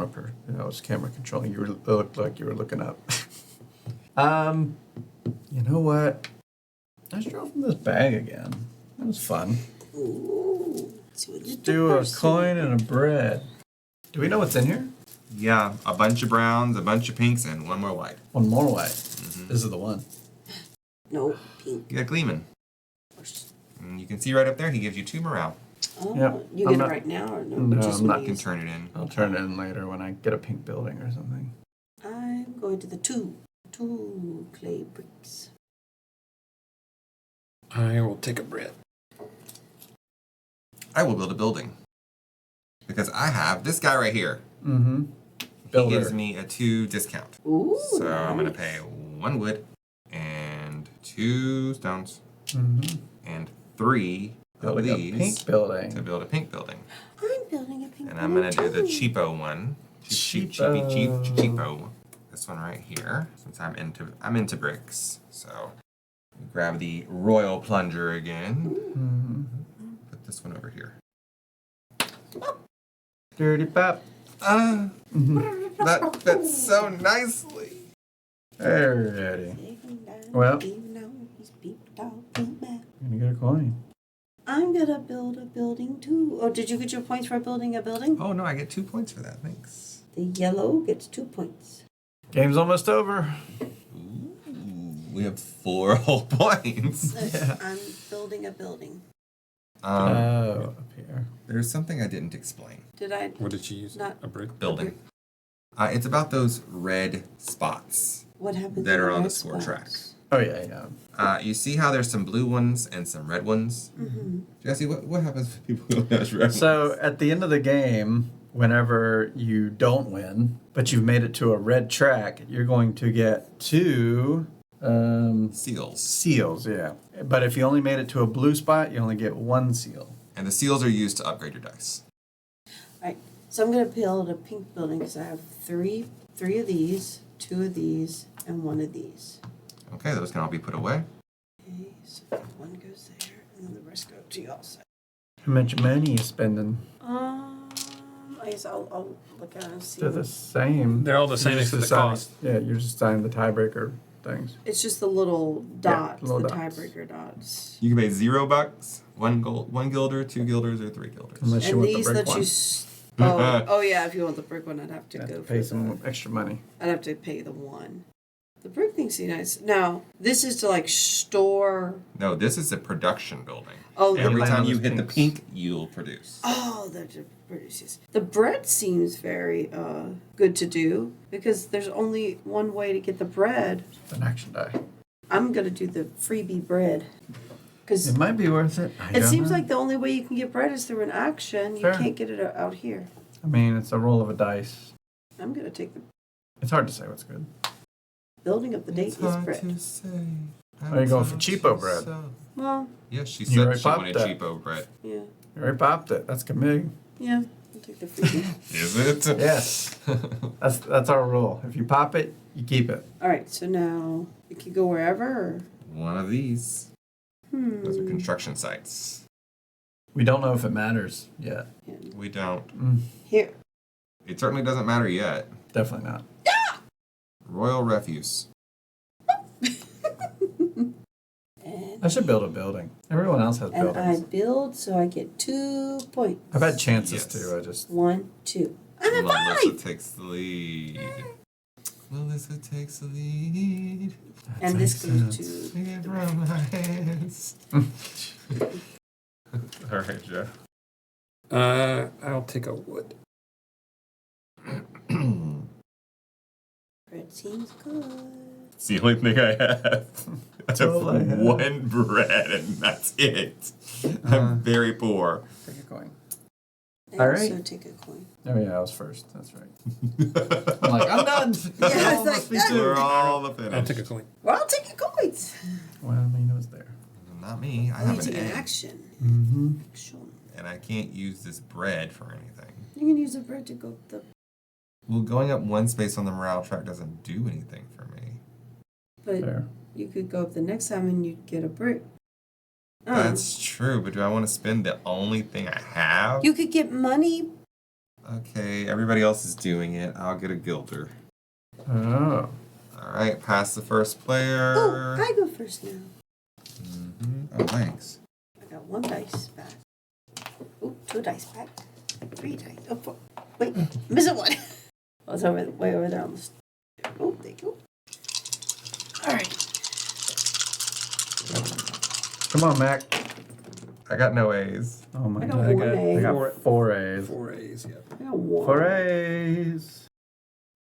was camera controlling. You looked like you were looking up. You know what? Let's draw from this bag again. That was fun. Ooh. Let's see what Let's little do a person- coin and a bread. Do we know what's in here? Yeah, a bunch of browns, a bunch of pinks, and 1 more white. One more white. This is the one. No, pink. You got Gleeman. And you can see right up there, he gives you 2 morale. Oh, Yep. you I'm get not- it right now or no? No, Just I'm when not You you can turn it in. I'll turn it in later when I get a pink building or something. I'm going to the 2 clay bricks. I will take a bread. I will build a building. Because I have this guy right here. Mm-hmm. He Builder. gives me a 2 discount. Ooh, So I'm going to nice. pay 1 wood and 2 stones Mm-hmm. and 3 of Building a these pink building. to build a pink building. I'm building a pink And I'm going to do the too. cheapo one. Cheapo. This one right here. Since I'm into bricks. So grab the royal plunger again. Mm-hmm. Put this one over here. Dirty pop. That fits so nicely. Alrighty. Taking down, Well. even though he's peeped out the map. I'm gonna get a coin. I'm gonna build a building too. Oh, did you get your points for building a building? Oh, no, I get 2 points for that. Thanks. The yellow gets 2 points. Game's almost over. Ooh, we have 4 whole points. I'm building a building. Up here. There's something I didn't explain. Did I? What did you use? Not- A brick? Building. It's about those red spots What happened that to are on the red score track. spots? Oh, yeah. You see how there's some blue ones and some red ones? Mm-hmm. Jesse, what happens if people don't have red So ones? at the end of the game, whenever you don't win, but you've made it to a red track, you're going to get 2 Seals. seals, yeah. But if you only made it to a blue spot, you only get 1 seal. And the seals are used to upgrade your dice. All right. So I'm gonna build a pink building because I have three of these, 2 of these, and 1 of these. Okay, those can all be put away. Okay, so 1 goes there, and then the rest go to y'all side. How much money you spending? I guess I'll look at it and see. They're the same. They're all the same You're just except the assigning- cost. Yeah, you're just assigning the tiebreaker things. It's just the little dots, little the dots. tiebreaker dots. You can pay $0, 1 guilder, 2 guilders, or 3 guilders. Unless you And want the these brick let one. you. Oh yeah, if you want the brick one, I'd have to You have go to for pay the. some extra money. I'd have to pay the 1. The brick thing seems nice. Now this is to like store. No, this is a production building. Oh, Every Land time on you those hit the pinks. pink, you'll produce. Oh, that produces. The bread seems very good to do because there's only one way to get the bread. An action die. I'm gonna do the freebie bread because It might be worth it. I it don't seems know. like the only way you can get bread is through an action. You Fair. can't get it out here. I mean, it's a roll of a dice. I'm gonna take the It's hard to say what's good. building up the date is bread. say. Are you going for cheapo bread? Well, Yes, she You said already she popped wanted that. cheapo bread. yeah, You already popped it. That's big. yeah. I'll take the freebie. Is it? Yes. That's our rule. If you pop it, you keep it. All right, so now it can go wherever. Or, One of these. Those are hmm. construction sites. We don't know if it matters yet. We don't. Here. It certainly doesn't matter yet. Definitely not. Royal refuse. And, I should build a building. Everyone else has and I buildings. build, so I get 2 points. I've had chances Yes. too. I just 1, 2. I'm at Melissa 5. takes the lead. Melissa takes the lead. And this goes to. Take it from my hands. All right, Joe. I'll take a wood. Bread seems good. It's the only thing I have. I have all I have. 1 bread and that's it. I'm very poor. take a coin. I All also right. take a coin. Oh yeah, I was first. That's right. I'm like, I'm done. Yeah, it's All like, must be ah. done. We're all the finish. I'll take a coin. Well, I'll take your coins. Well, I mean, it was there. Not me. I Oh, you have take an an egg. action. Mm-hmm. Action. And I can't use this bread for anything. You can use the bread to go up the. Well, going up 1 space on the morale track doesn't do anything for me. But There. you could go up the next time and you'd get a brick. That's true, but do I want to spend the only thing I have? You could get money. Okay, everybody else is doing it. I'll get a guilder. Oh. All right, pass the first player. Oh, I go first now. Oh, thanks. I got 1 dice back. Oh, 2 dice back. 3 dice. Oh, 4. Wait, missing 1. Oh, it's way over there on the. Oh, there you go. All right. Come on, Mac. I got no A's. Oh my I got god. one A. I got 4 A's. 4 A's, yeah. I got 1. 4 A's.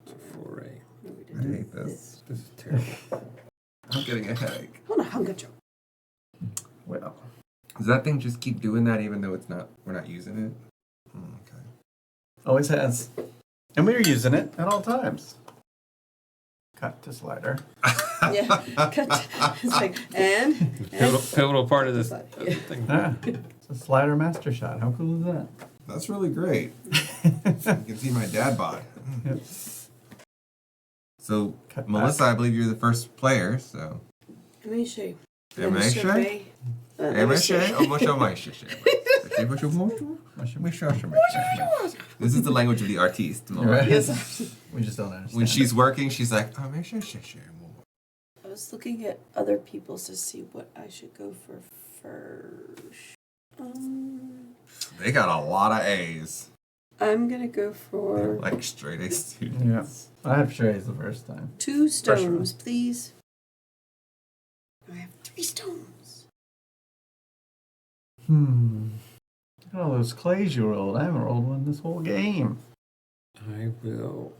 4 A. I hate this. This is terrible. I'm getting a headache. What a hunger joke. Well, Does that thing just keep doing that even though it's not? We're not using it. Okay. always has. And we were using it at all times. Cut to slider. Yeah. Cut. It's like, and Pivotal part of this Yeah. thing. Ah, it's a slider master shot. How cool is that? That's really great. You can see my dad bod. Yep. So, Cut Melissa, I believe you're the first player. So, Let me show you. Emeche? This is the language of the artiste. Right. Yes. We just don't understand. When she's working, she's like, I was looking at other people's to see what I should go for first. They got a lot of A's. I'm gonna go for Like straight A students. Yeah. I have strays the first time. 2 stones, please. I have 3 stones. Look at all those clays you rolled. I haven't rolled one this whole game. I will.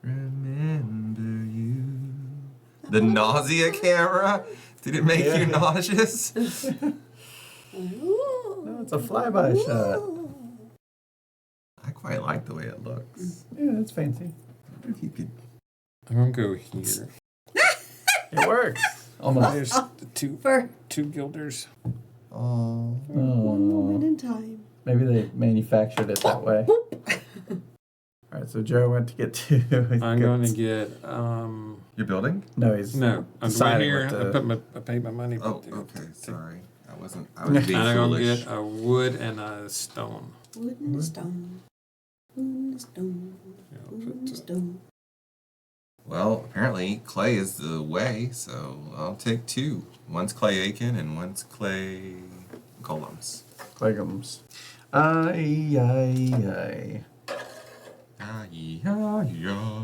Remember you. The nausea camera? Did it make you nauseous? No, it's a flyby shot. I quite like the way it looks. Yeah, it's fancy. I wonder if you could. I'm gonna go here. It works. Almost. There's the two guilders. Oh. One moment in time. Maybe they manufactured it that way. All right, so Joe went to get 2. I'm going to get. You're building? No, he's No, I'm right deciding here. what I paid my money. Oh, but- okay. Sorry. I was being I'm gonna foolish. get a wood and a stone. Wood and a stone. Wood and a stone. Yeah, I'll Wood put and a the- stone. Well, apparently clay is the way, so I'll take 2. One's clay Aiken and one's clay golems. Clegums. Aye, aye, aye. Aye, aye, aye.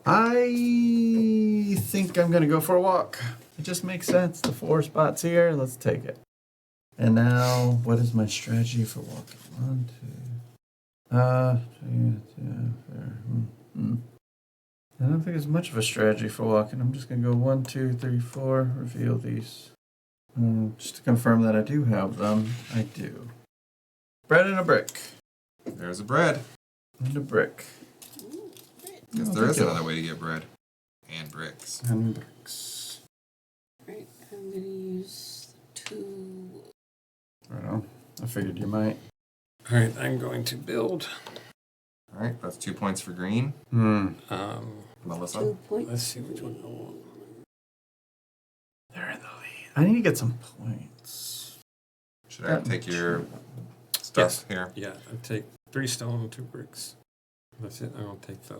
I think I'm going to go for a walk. It just makes sense. The 4 spots here. Let's take it. And now, what is my strategy for walking? 1, 2. I don't think there's much of a strategy for walking. I'm just going to go 1, 2, 3, 4. Reveal these. Just to confirm that I do have them. I do. Bread and a brick. There's a bread. And a brick. Guess Oh, there is thank you. another way to get bread. And bricks. And bricks. Right, I'm gonna use 2. Right on. I figured you might. All right, I'm going to build. Alright, that's 2 points for green. Melissa? 2 points. Let's see which one I want. They're in the lead. I need to get some points. Should I take your stuff here? Yeah, I take 3 stone and 2 bricks. That's it. I'll take the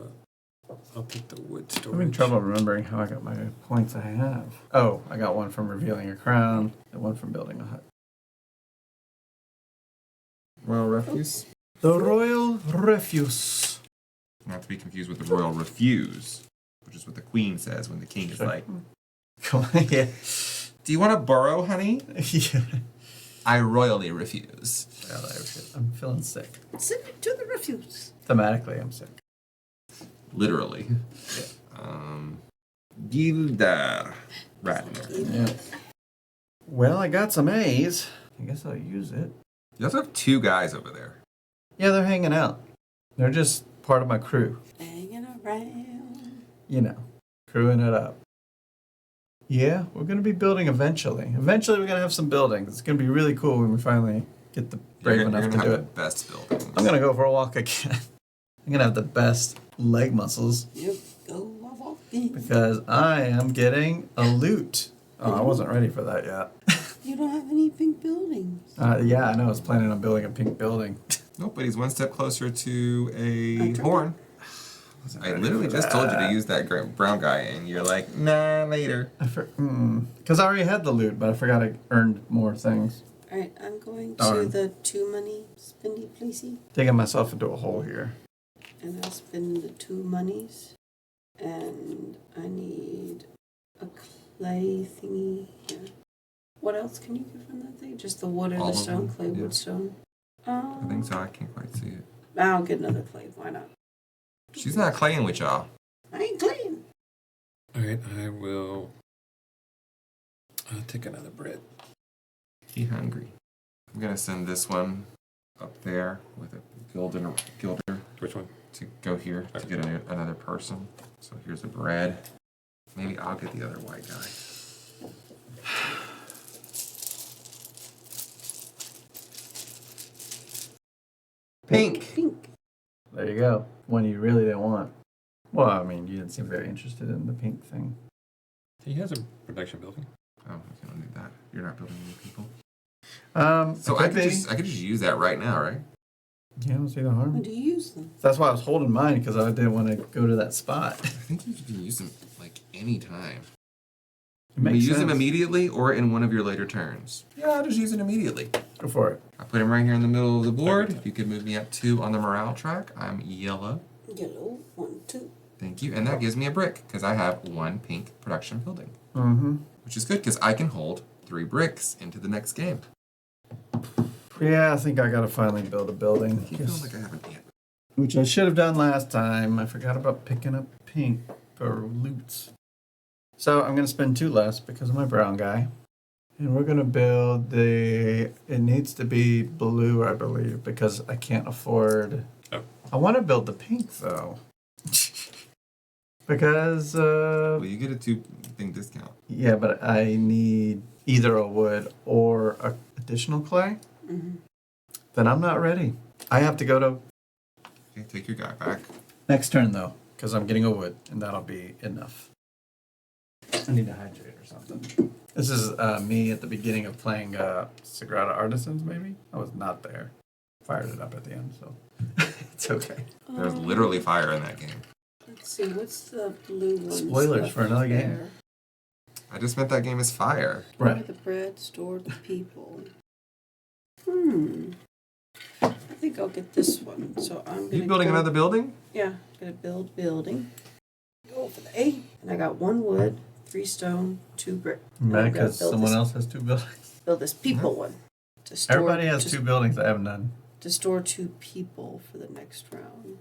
wood storage. I'm having trouble remembering how I got my points I have. Oh, I got one from revealing a crown and one from building a hut. Royal refuse? The Royal Refuse. Not to be confused with the royal refuse, which is what the queen says when the king is like, Come on, yeah. do you want to burrow, honey? Yeah. I royally refuse. Well, I'm feeling sick. Send it to the refuse. Thematically, I'm sick. Literally. Gilda Ratner. Yeah. Well, I got some A's. I guess I'll use it. You also have 2 guys over there. Yeah, they're hanging out. They're just part of my crew. Hanging around. You know, crewing it up. Yeah, we're going to be building eventually. Eventually, we're going to have some buildings. It's going to be really cool when we finally get the brave enough you're to gonna do have it. the best buildings. I'm going to go for a walk again. I'm going to have the best leg muscles Yep, go walking. because I am getting a loot. Oh, I wasn't ready for that yet. You don't have any pink buildings. Yeah, I know. I was planning on building a pink building. Nope, but he's one step closer to a Hunter. horn. Wasn't I ready literally for just told you to that. use that brown guy, and you're like, nah, later. Because I already had the loot, but I forgot I earned more things. Alright, I'm going to Darn. the 2 money spendy placey. Digging myself into a hole here. And I'll spend the 2 monies. And I need a clay thingy here. What else can you get from that thing? Just the wood or All the of stone? them, Clay, yeah. wood, stone. I think so. I can't quite see it. I'll get another clay. Why not? She's not claying with y'all. I ain't claying. All right, I'll take another bread. He hungry. I'm gonna send this one up there with a gilder Which one? to go here to get another person. So here's a bread. Maybe I'll get the other white guy. Pink. Pink. There you go. One you really didn't want. Well, I mean, you didn't seem very interested in the pink thing. He has a production building. Oh, we don't need that. You're not building new people. So it I could could be. just use that right now, right? Yeah, I don't see the harm. When do you use them? That's why I was holding mine, because I didn't want to go to that spot. I think you can use them like any time. Can we Makes use him sense. immediately or in one of your later turns? Yeah, I'll just use it immediately. Go for it. I put him right here in the middle of the board. If you could move me up 2 on the morale track, I'm yellow. Yellow, 1, 2. Thank you. And that gives me a brick because I have 1 pink production building. Mm-hmm. Which is good because I can hold 3 bricks into the next game. Yeah, I think I gotta finally build a building. I keep feeling like I haven't yet. Which I should have done last time. I forgot about picking up pink for loots. So I'm gonna spend 2 less because of my brown guy. And we're gonna build it needs to be blue, I believe, because I can't afford. Oh. I wanna build the pink though. Because, Well, you get a 2-thing discount. yeah, but I need either a wood or a additional clay. Mm-hmm. Then I'm not ready. I have to go to Okay, take your guy back. next turn though, because I'm getting a wood, and that'll be enough. I need to hydrate or something. This is me at the beginning of playing Sagrada Artisans, maybe? I was not there. Fired it up at the end, so it's okay. There's literally fire in that game. Let's see, what's the blue one? Spoilers for another game. I just meant that game is fire. Store Right. the bread, store the people. I think I'll get this one. So I'm gonna You building go, another building? Yeah, I'm gonna build building. Go for the A. And I got 1 wood, 3 stone, 2 brick. And I'm Mad gonna because build someone this- else has 2 buildings. Build this people one. To store, Everybody has to, 2 buildings. I have none. To store 2 people for the next round.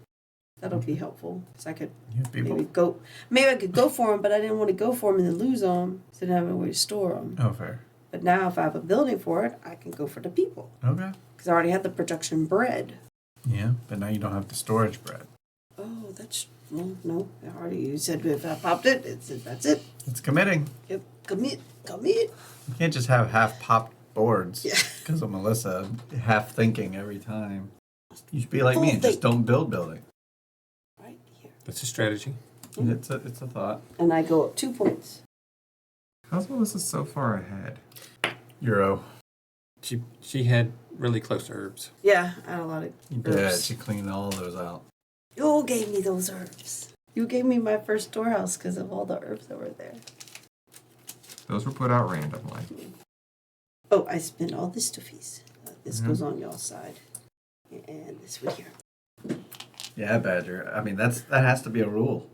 That'll be helpful. Because I could You have people. maybe I could go for them, but I didn't want to go for them and then lose them. So I didn't have a way to store them. Oh, fair. But now if I have a building for it, I can go for the people. Okay. Because I already had the production bread. Yeah, but now you don't have the storage bread. Oh, that's, well, no. I already, you said if I popped it, that's it. It's committing. Yep, commit. You can't just have half popped boards. Yeah. Because of Melissa half thinking every time. You should be like me and Full just don't build building. Right here. That's a strategy. It's a thought. And I go up 2 points. How's Melissa so far ahead? Euro. She had really close herbs. Yeah, I had a lot of Yeah, herbs. she cleaned all those out. You gave me those herbs. You gave me my first storehouse because of all the herbs that were there. Those were put out randomly. Oh, I spent all the stuffies. This goes on y'all's side. And this one here. Yeah, Badger. I mean, that has to be a rule.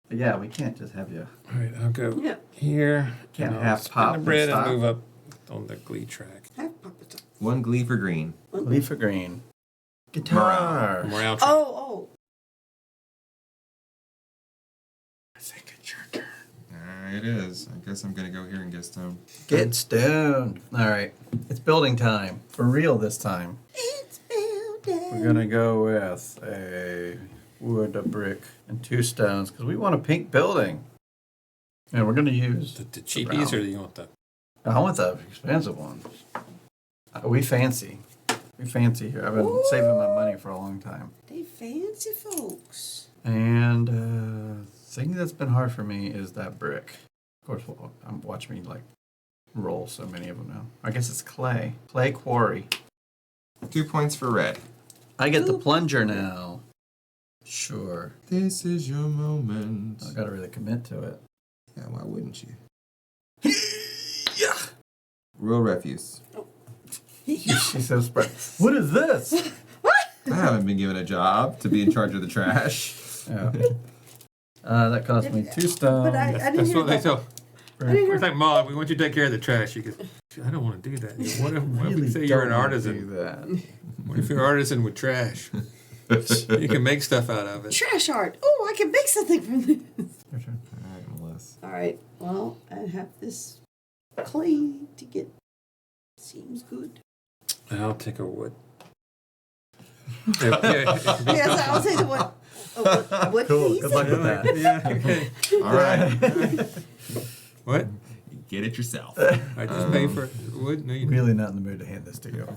But yeah, we can't just have you. All right, I'll go Yeah. here. Can't and I'll half spin pop the and bread and stop. move up on the glee track. Half pop it. 1 glee for green. Leaf of green. Guitar. Morale track. Oh. I think it's your turn. It is. I guess I'm going to go here and get stone. Get stoned. All right. It's building time. For real this time. It's building. We're going to go with a wood, a brick, and 2 stones because we want a pink building. And we're going to use. The cheapies, or do you want the? I want the expensive ones. We fancy. We fancy here. I've been saving my money for a long time. They fancy folks. And thing that's been hard for me is that brick. Of course, watch me like roll so many of them now. I guess it's clay. Clay quarry. 2 points for red. I get the plunger now. Sure. This is your moment. I gotta really commit to it. Yeah, why wouldn't you? Yeah. Rural refuse. She's so spread. What is this? I haven't been given a job to be in charge of the trash. Yeah. That cost me 2 stones. But I didn't That's hear what they that. tell. I didn't hear It's like, Mom, we want you to take care of the trash. She goes, I don't want to do that. What if we Really say you're an don't wanna do artisan? that. What if you're an artisan with trash? You can make stuff out of it. Trash art. Oh, I can make something from this. Your turn. All right, Melissa. All right. Well, I have this clay to get. Seems good. I'll take a wood. Yes, I'll take the one. Oh, what Cool. piece? Good luck with that. Yeah, okay. All right. What? Get it yourself. I just pay for wood? No, you Really not in the mood to hand this to you.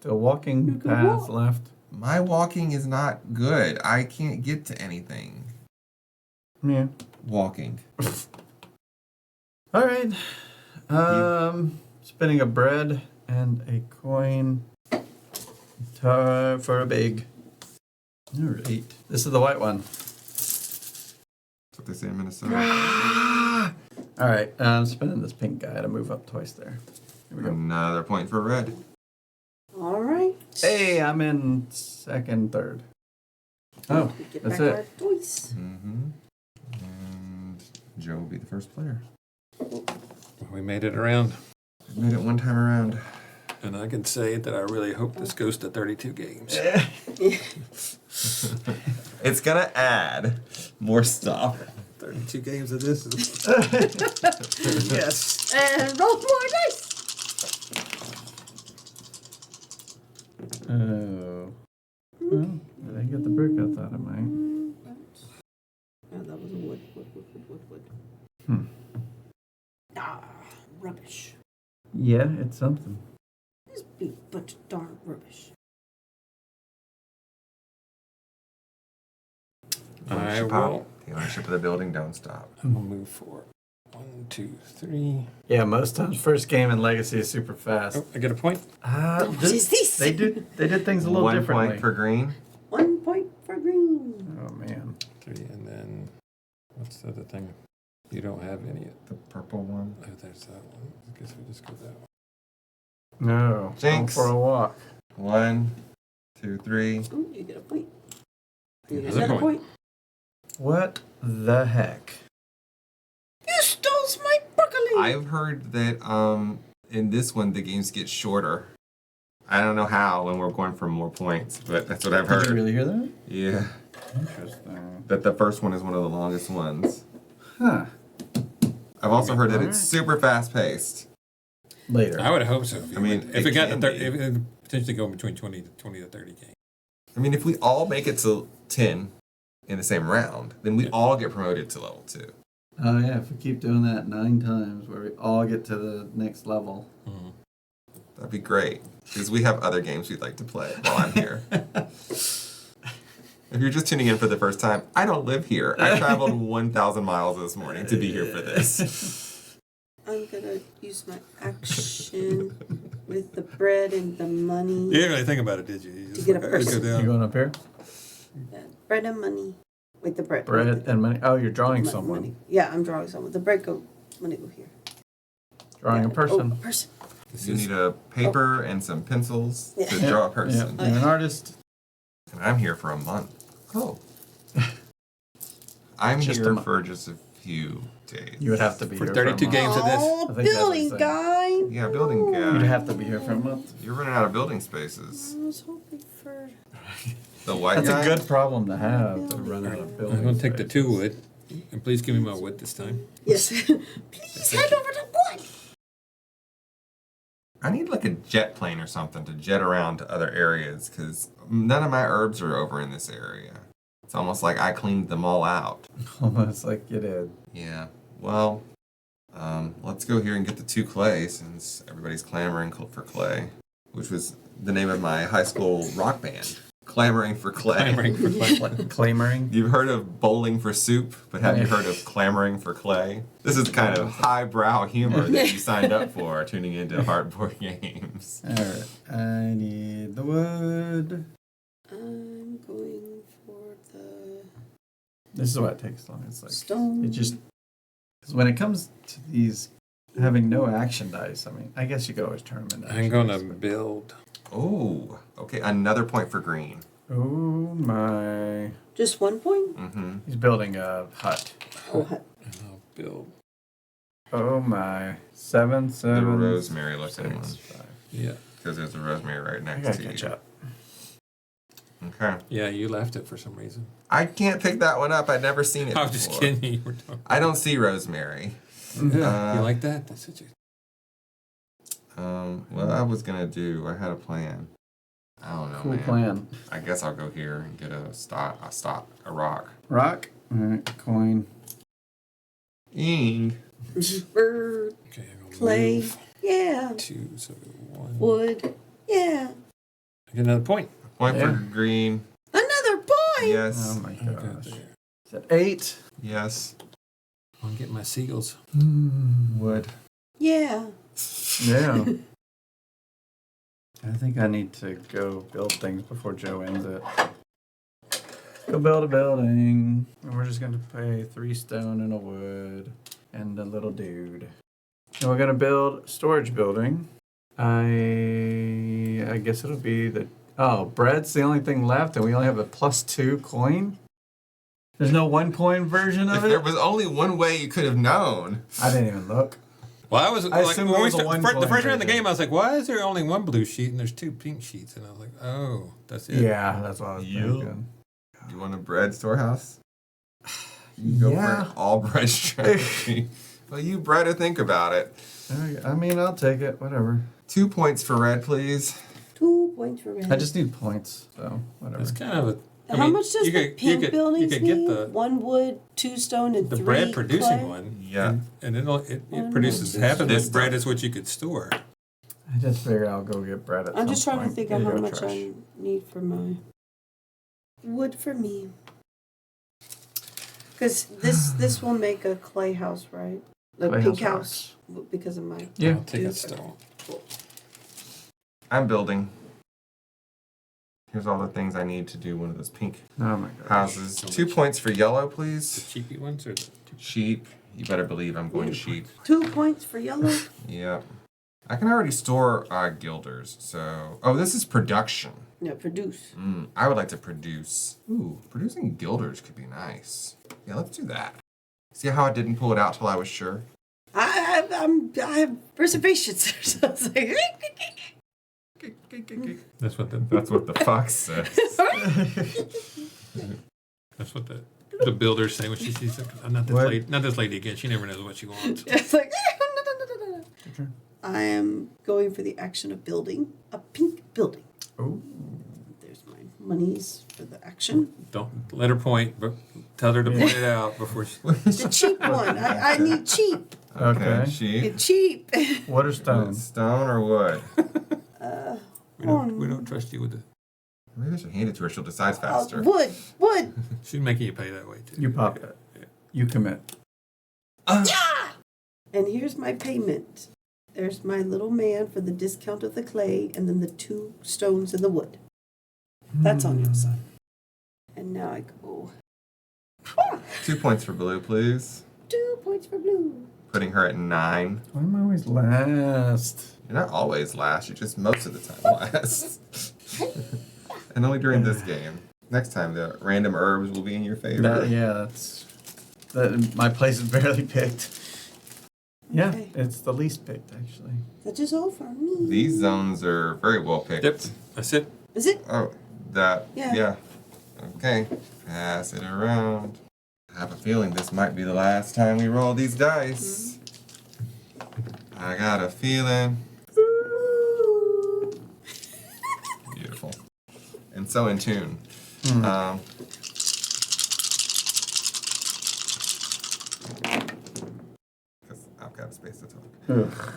The walking You can path walk. left. My walking is not good. I can't get to anything. Yeah. Walking. All right. Spinning a bread and a coin. Time for a big. All right. This is the white one. That's what they say in Minnesota. All right, I'm spinning this pink guy to move up twice there. Here we go. Another point for red. All right. Hey, I'm in second, third. Oh, We get that's back it. our toys. Mm-hmm. And Joe will be the first player. We made it around. Made it one time around. And I can say that I really hope this goes to 32 games. It's gonna add more stuff. 32 games of this is... Yes. And roll more dice. Oh. Well, I didn't get the brick I thought I might. Oh, that was a wood. Ah, rubbish. Yeah, it's something. This big bunch of darn rubbish. I Ownership out. will... The ownership of the building don't stop. I'm going to move for 1, 2, 3. Yeah, most times first game in Legacy is super fast. Oh, I get a point. What is this? They did things a little 1 differently. point for green. 1 point for green. Oh man. 3, and then... What's the other thing? You don't have any... The purple one. Oh, there's that one. I guess we just go that one. No. Jinx. Go for a walk. 1, 2, 3. Oh, you get a point. You get Another another point. point. What the heck? You stole my broccoli. I've heard that in this one the games get shorter. I don't know how when we're going for more points, but that's what I've Did you heard. really hear that? Yeah. Interesting. That the first one is one of the longest ones. Huh. I've also heard that Alright. it's super fast paced. Later. I would hope so. I mean, if it it got to can 30, be. if it potentially go between 20 to 30 games. I mean, if we all make it to 10 in the same round, then we all get promoted to level 2. Oh yeah, if we keep doing that 9 times, where we all get to the next level. That'd be great. Because we have other games we'd like to play while I'm here. If you're just tuning in for the first time, I don't live here. I traveled 1,000 miles this morning to be here for this. I'm gonna use my action with the bread and the money. You didn't really think about it, did you? You just get a go person. down. You going up here? Bread and money. With the bread. Bread and money. Oh, you're drawing Money. someone. Yeah, I'm drawing someone. The bread go. Money go here. Drawing a Oh, person. a person. This You is- need a paper and some pencils to Yeah. draw a person. Yeah, you're an artist. And I'm here for a month. Oh. I'm Just a here month. for just a few days. You would have to be For here 32 for a games month. of this. Oh, I think that's building the thing. guy. Yeah, building guy. You'd have to be here for a month. You're running out of building spaces. I was hoping for. The white That's guy. a good problem to have, to run out of building. I'm going to take the 2 spaces. wood. And please give me my wood this time. Yes. Please hand over the wood. I need like a jet plane or something to jet around to other areas because none of my herbs are over in this area. It's almost like I cleaned them all out. Almost like you did. Yeah. Well, let's go here and get the 2 clay since everybody's clamoring for clay, which was the name of my high school rock band. Clamoring for clay. Clamoring for clay. Clamoring. You've heard of bowling for soup, but have you heard of clamoring for clay? This is kind of highbrow humor that you signed up for tuning into Hardboard Games. Alright, I need the wood. I'm going for the This is why it takes long. It's like, stone. it just, because when it comes to these having no action dice, I mean, I guess you could always turn them into action I'm going to dice, but- build. Oh, okay. Another point for green. Oh my. Just 1 point? Mm-hmm. He's building a hut. Oh, And I'll build. Oh my. 7, The 7. rosemary looking one. 6, 5. Yeah. Because there's a rosemary right I next gotta to catch you. up. Okay. Yeah, you left it for some reason. I can't pick that one up. I'd never seen it I was just before. kidding. You were talking. I don't see rosemary. Yeah, you like that? That's what you... What I was gonna do, I had a plan. I don't know, Cool man. plan. I guess I'll go here and get a rock. Rock. Alright, coin. Ing. bird, Okay, I'm going to clay. move Yeah. 2, so 1. Wood. Yeah. I get another point. Point Yeah. for green. Another point. Yes. Oh my Okay, gosh. there. Is that 8? Yes. I'm getting my seagulls. Wood. Yeah. Yeah. I think I need to go build things before Joe ends it. Go build a building. And we're just gonna pay 3 stone and a wood and a little dude. And we're gonna build storage building. I guess it'll be the bread's the only thing left, and we only have a +2 coin. There's no 1 coin version of If it. there was only one way you could have known. I didn't even look. Well, I was like, assumed when it we was a start, one the coin first round of the version. game, I was like, why is there only one blue sheet and there's 2 pink sheets? And I was like, oh, that's it. Yeah, that's what I was thinking. You want a bread storehouse? You go Yeah. for an all bread strategy. Well, you bread to think about it. I mean, I'll take it. Whatever. 2 points for red, please. 2 points for red. I just need points, so whatever. It's kind of a. I How mean, much does you the could- pink you could buildings get need? the 1 wood, 2 stone, and the 3 bread producing clay? one. Yeah. And it One produces wood, half of two this bread stone. is what you could store. I just figured I'll go get bread at I'm some just trying to point. think Here of you how go, much trash. I need for my wood for me. Because this will make a clay house, right? A Clay pink house house because of my. Yeah. I'll take a stone. I'm building. Here's all the things I need to do one of those pink Oh my gosh. houses. 2 points for yellow, The please. cheapy ones or the Sheep. You better believe I'm going sheep. 2 points for yellow. Yep. I can already store guilders, so... Oh, this is production. No, produce. I would like to produce... Ooh, producing guilders could be nice. Yeah, let's do that. See how I didn't pull it out till I was sure? I have reservations. So it's like, that's what That's what the fox says. that's what the builders say when she sees not this What? lady, not this lady again. She never knows what she wants. it's like I am going for the action of building a pink building. Oh. There's my monies for the action. Don't let her point, but tell her to point it out before she. The cheap one. I need cheap. Okay. Sheep. Get cheap. What are stones? Stone or wood? We don't trust you with it. Maybe I should hand it to her. She'll decide faster. Wood. She's making you pay that way too. You pop it. You commit. And here's my payment. There's my little man for the discount of the clay, and then the 2 stones in the wood. That's on your side. And now I go. 2 points for blue, please. 2 points for blue. Putting her at 9. Why am I always last? You're not always last. You're just most of the time last. And only during this game. Next time, the random herbs will be in your favor. My place is barely picked. Yeah, Okay. it's the least picked actually. That is all for me. These zones are very well picked. Yep, that's it. Is it? Oh, that. Yeah. Okay. Pass it around. I have a feeling this might be the last time we roll these dice. I got a feeling. Beautiful. And so in tune. Um, 'cause I've got a space to talk. Ugh,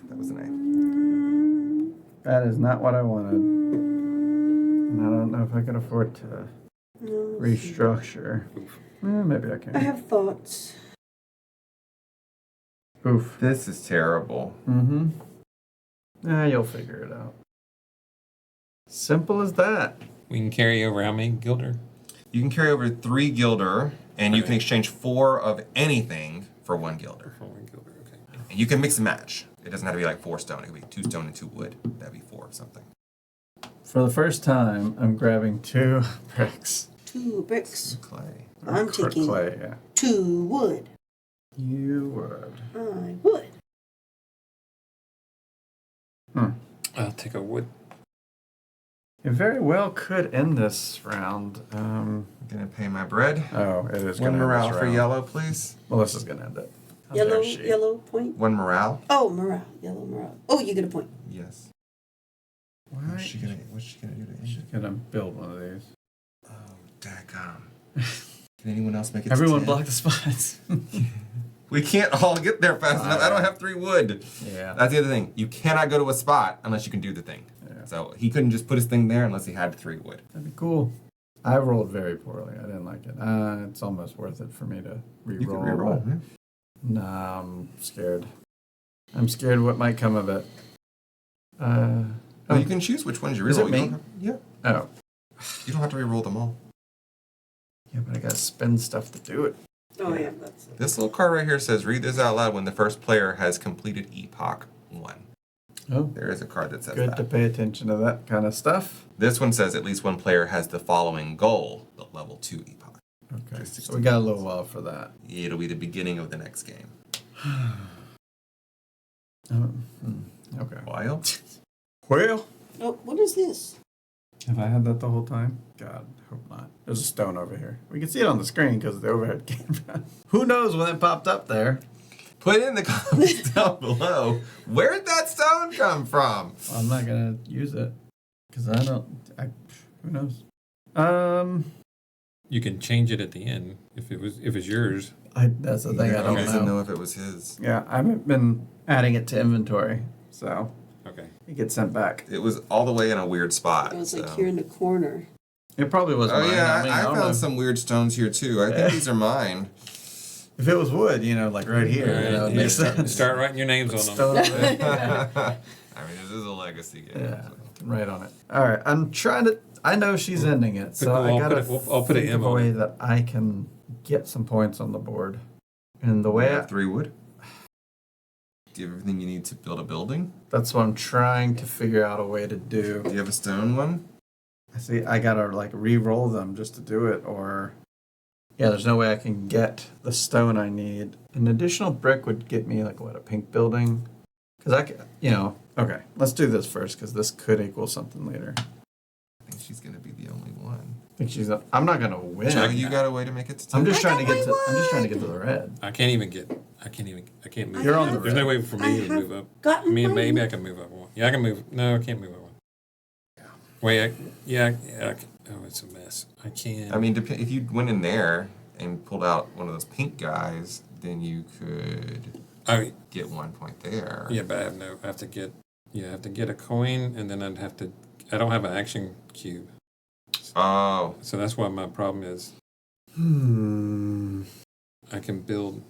That was an that is not what I wanted. And I don't know if I can afford to No. restructure. Maybe I I can. have thoughts. Oof. A. This is terrible. Mm-hmm. You'll figure it out. Simple as that. We can carry over how many gilder? You can carry over 3 gilder, and you Okay. can exchange 4 of anything for 1 gilder. For 1 gilder, okay. And you can mix and match. It doesn't have to be like 4 stone. It could be 2 stone and 2 wood. That'd be 4 of something. For the first time, I'm grabbing 2 bricks. 2 bricks. Clay. I'm taking clay, yeah. 2 wood. You would. I would. I'll take a wood. It very well could end this round. I'm gonna pay my bread. Oh, it is 1 going to morale for yellow, please. Melissa's going to end it. How Yellow, dare she. yellow point. 1 morale. Oh, morale. Yellow morale. Oh, you get a point. Yes. Why? What's she gonna do to She's end going to build one of these. it? Oh, daggum. Can anyone else make it? Everyone to 10? block the spots. We can't all get there fast enough. I don't have 3 wood. Yeah. That's the other thing. You cannot go to a spot unless you can do the thing. Yeah. So he couldn't just put his thing there unless he had 3 wood. That'd be cool. I rolled very poorly. I didn't like it. It's almost worth it for me to re-roll. You can re-roll. but- Yeah. Nah, I'm scared. I'm scared what might come of it. Well, you can choose which ones you Is re-roll. it You me? don't have- yeah. Oh. You don't have to re-roll them all. Yeah, but I gotta spend stuff to do it. Oh, yeah, that's it. This little card right here says, read this out loud when the first player has completed Epoch 1. Oh, There is a card that says good that. to pay attention to that kind of stuff. This one says at least one player has the following goal, the level 2 Epoch. Okay, so we got a little while for that. It'll be the beginning of the next game. Okay. Wild? Well, Oh, what is this? have I had that the whole time? God, hope not. There's a stone over here. We can see it on the screen because of the overhead camera. Who knows when it popped up there? Put in the comments down below. Where'd that stone come from? Well, I'm not gonna use it because who knows? You can change it at the end if it's yours. That's the thing. I don't doesn't know. know if it was his. Yeah, I haven't been adding it to inventory, so Okay. it gets sent back. It was all the way in a weird spot. It was like so. here in the corner. It probably was Oh mine. yeah, mean, I don't know. found some weird stones here too. I think these are mine. If it was wood, like right here, it makes sense. Start writing your names on Stone them. over there. Yeah. I mean, this is a legacy game. Yeah, so. right on it. All right, I'm trying to. I know she's ending it, so Well, I I'll gotta I'll put an think M of a on way it. that I can get some points on the board. And the We way have 3 wood. Do you have everything you need to build a building? that's what I'm trying to figure out a way to do. Do you have a stone one? I see. I gotta re-roll them just to do it, or yeah, there's no way I can get the stone I need. An additional brick would get me a pink building, because Okay, let's do this first because this could equal something later. I think she's gonna be the only one. I think she's. I'm not gonna win. Joe, you got a way to make it to 10? I'm just I trying to got get my to. I'm just trying to one. get to the red. I can't move. You're on the There's no red. way for I me to have move up. gotten Maybe mine. I can move up one. Yeah, I can move. No, I can't move up one. Wait, oh, it's a mess. I can't. I mean, if you went in there and pulled out one of those pink guys, then you could get 1 point there. Yeah, but I have to get a coin, and then I don't have an action cube. Oh, So that's why my problem is I can build,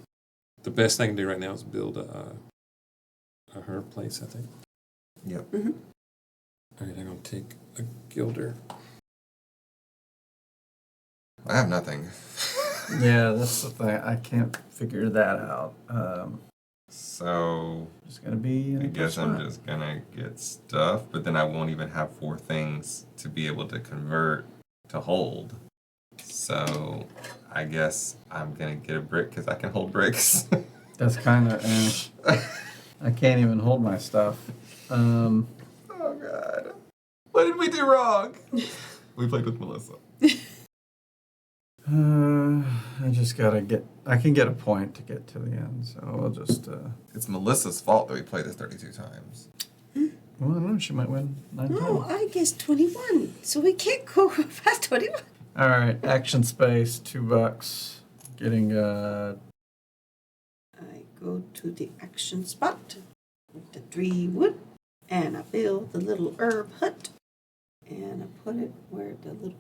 the best thing I can do right now is build a her place, I think. yep. All right, I'm going to take a gilder. I have nothing. Yeah, that's the thing. I can't figure that out. So Just gonna be. I guess I'm just gonna get stuff, but then I won't even have 4 things to be able to convert to hold. So I guess I'm gonna get a brick because I can hold bricks. That's kind of. I can't even hold my stuff. Oh God. What did we do wrong? We played with Melissa. I just gotta get. I can get a point to get to the end, so I'll just. It's Melissa's fault that we played this 32 times. Well, I don't know. She might win 9 Oh, times. I guess 21. So we can't go past 21. All right, action space, $2. Getting I go to the action spot with the 3 wood, and I build the little herb hut, and I put it where the little.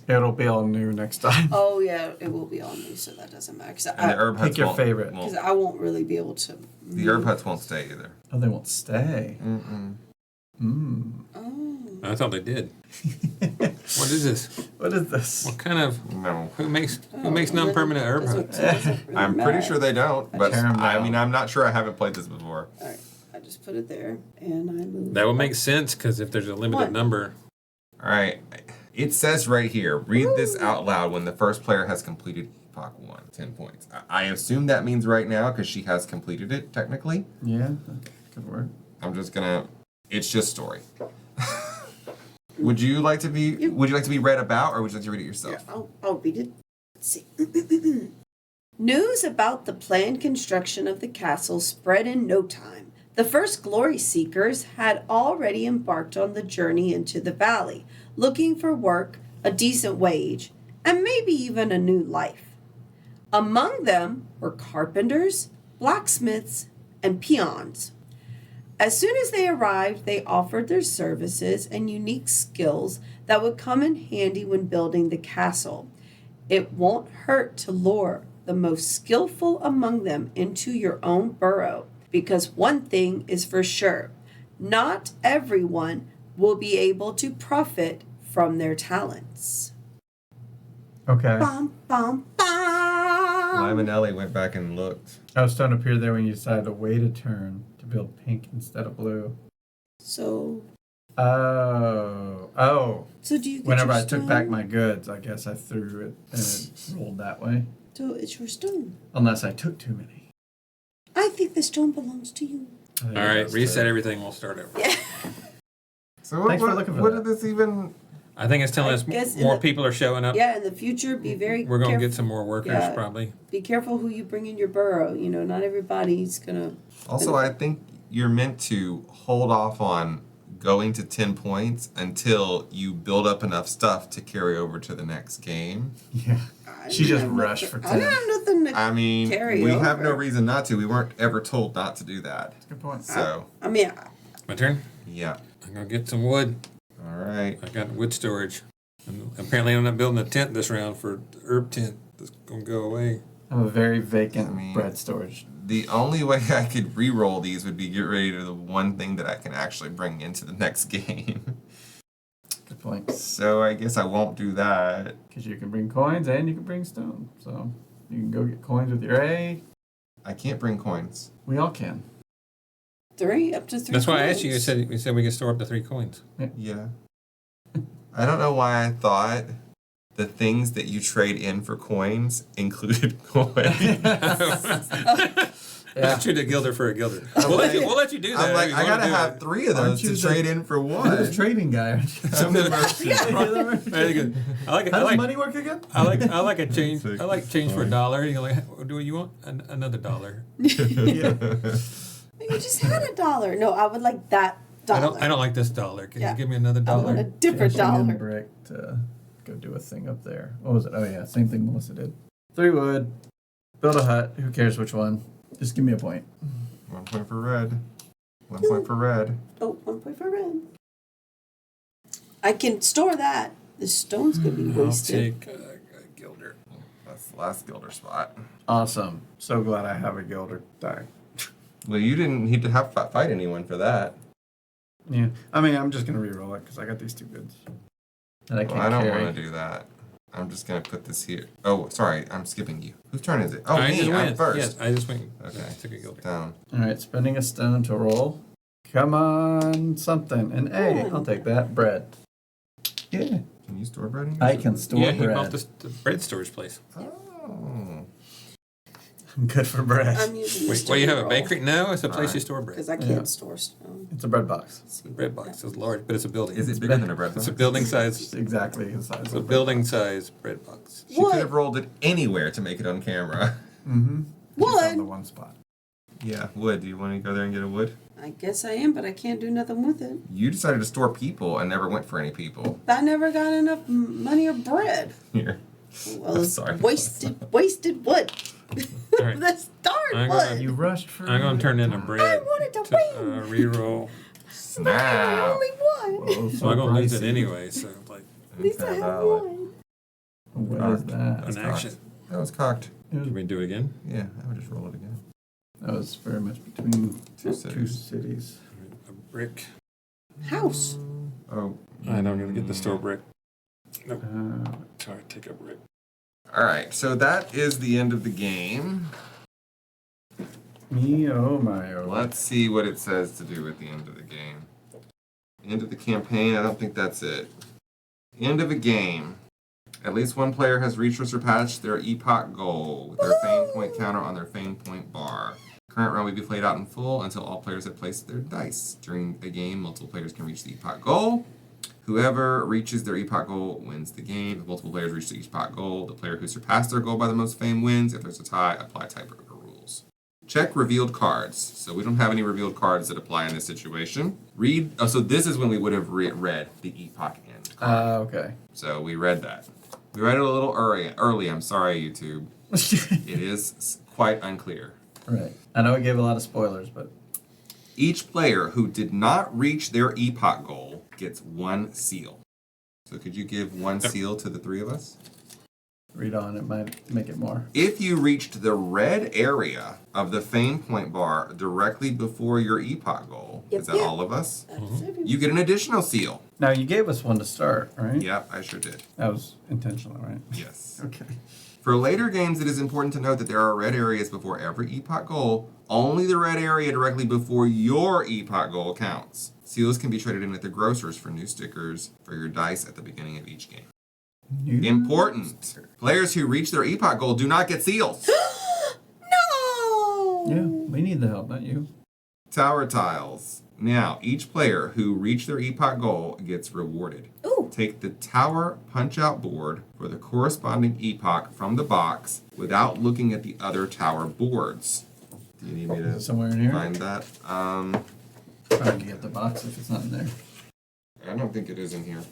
It'll be all new next time. Oh yeah, it will be on me, so that doesn't matter. Because And the herb Pick huts your won't- favorite. won't- I won't really be able to. the herb huts won't stay either. Oh, they won't stay. Mm-mm. Oh. I thought they did. What is this? What is this? What kind of, No. who makes non-permanent herb huts? I'm pretty sure they don't, but Tear 'em I down. mean, I'm not sure. I haven't played this before. All right, I just put it there, and I move. That would make sense, because if there's a limited What? number. All right. It says right here, read this out loud when the first player has completed Epoch 1, 10 points. I assume that means right now because she has completed it, technically. Yeah, that could work. I'm just gonna, it's just story. Would you like to be read about, or would you like to read it yourself? Here, I'll read it. Let's see. News about the planned construction of the castle spread in no time. The first glory seekers had already embarked on the journey into the valley, looking for work, a decent wage, and maybe even a new life. Among them were carpenters, blacksmiths, and peons. As soon as they arrived, they offered their services and unique skills that would come in handy when building the castle. It won't hurt to lure the most skillful among them into your own burrow, because one thing is for sure, not everyone will be able to profit from their talents. Okay. Bum, bum, bum. Lime and Ellie went back and looked. Oh, stone appeared there when you decided to wait a turn to build pink instead of blue. So Oh. do you get Whenever your I took back stone? my goods, I guess I threw it and it rolled that way. So it's your stone. Unless I took too many. I think the stone belongs to you. I think All right, that's reset fair. everything. We'll start over. Yeah. So Thanks for looking for what that. did this even... I think it's telling I us guess in more the- people are showing up. Yeah, in the future, be very We're gonna careful. get some more workers Yeah. probably. Be careful who you bring in your burrow. You know, not everybody's gonna. Also, I think you're meant to hold off on going to 10 points until you build up enough stuff to carry over to the next game. Yeah. I She didn't just have rushed nothing- for I didn't 10. have nothing to. I mean, Carry we have no over. reason not to. We weren't ever told not to do that. Good point. So, I mean, My turn. yeah. I'm gonna get some wood. All right. I got wood storage. And apparently, I'm not building a tent this round for the herb tent. That's gonna go away. I have a very vacant I mean- bread storage. The only way I could re-roll these would be get ready to the one thing that I can actually bring into the next game. Good point. So I guess I won't do that. Because you can bring coins and you can bring stone. So you can go get coins with your A. I can't bring coins. We all can. up to 3. That's why I asked you. coins. You said we could store up to 3 coins. Yeah. I don't know why I thought the things that you trade in for coins included coins. I treat a gilder for a gilder. I'm We'll like- let you do that. I'm like, if I you wanna gotta do have it. 3 of Aren't those you to the- trade in for You're one. the trading guy, aren't you? I'm the merchant. You're the merchant. Very good. I like it. How I does like. money work again? I like a change. I like change for $1. You're like, what do you want? Another $1. You just had $1. No, I would like that dollar. I don't like this $1. Can Yeah. you give me another I want a $1? different Cashing in dollar. brick to go do a thing up there. What was it? Oh yeah, same thing Melissa did. 3 wood. Build a hut. Who cares which one? Just give me a point. 1 point for red. 1 point for red. Oh, 1 point for red. I can store that. The stone's gonna be I'll wasted. take a gilder. That's the last Gilder spot. Awesome. So glad I have a gilder die. Well, you didn't need to have fight anyone for that. Yeah. I mean, I'm just gonna re-roll it because I got these 2 goods that I can't Well, I don't carry. want to do that. I'm just gonna put this here. Oh, sorry, I'm skipping you. Whose turn is it? Oh, I me. just I'm went. first. Yes, I just went. Okay. I took a gilder. Down. All right, spending a stone to roll. Come on, something. An A. I'll take that. Bread. Yeah. Can you store bread in here? I can store Yeah, he bread. bought the bread storage place. Oh. I'm good for bread. I'm using this Wait, well, you have a roll bakery? No, it's a place you store bread. because I can't Yeah. store stone. It's a bread box. The bread box is large, but it's a building. Is it bigger than a bread It's a box? building It's size. exactly the size It's of a building size bread box. She could have rolled it anywhere to make it on camera. Mm-hmm. Wood. the one spot. Yeah, wood. Do you want to go there and get a wood? I guess I am, but I can't do nothing with it. You decided to store people and never went for any people. I never got enough money or bread. Here. Well, I'm it's sorry. wasted wood. All right. That's darn I'm wood. gonna- You rushed for. I'm gonna turn in a bread. I wanted to win. Reroll. Snap. Only one. Oh, So I'm gonna lose it pricey. anyway. So like At least I Okay, have valid. one. What is that? That's an action. cocked. That was cocked. Can we do it again? Yeah, I would just roll it again. That was very much between Two two cities. cities. A brick. House. Oh. I don't gonna get the store brick. Nope. Uh, Sorry, take a brick. All right, so that is the end of the game. me, oh my, oh. Let's see what it says to do at the end of the game. End of the campaign, I don't think that's it. End of a game. At least one player has reached or surpassed their epoch goal with their fame point counter on their fame point bar. Current round will be played out in full until all players have placed their dice. During a game, multiple players can reach the epoch goal. Whoever reaches their epoch goal wins the game. If multiple players reach the epoch goal, the player who surpassed their goal by the most fame wins. If there's a tie, apply tiebreaker rules. Check revealed cards. So we don't have any revealed cards that apply in this situation. Read. Oh, so this is when we would have read the epoch end card. Okay. So we read that. We read it a little early. I'm sorry, YouTube. It is quite unclear. Right. I know it gave a lot of spoilers, but Each player who did not reach their epoch goal gets one seal. So could you give one seal to the 3 of us? read on. It might make it more. If you reached the red area of the fame point bar directly before your epoch goal, Yep, is that yep. all of us? That's it. You get an additional seal. Now, you gave us one to start, right? Yep, I sure did. That was intentional, right? Yes. Okay. For later games, it is important to note that there are red areas before every epoch goal. Only the red area directly before your epoch goal counts. Seals can be traded in at the grocers for new stickers for your dice at the beginning of each game. Important! Players who reach their epoch goal do not get seals. No! Yeah, we need the help, not you. Tower tiles. Now, each player who reached their epoch goal gets rewarded. Ooh. Take the tower punch-out board for the corresponding epoch from the box without looking at the other tower boards. Do you need me Is to it somewhere in here? find that? Trying to get the box if it's not in there. I don't think it is in here.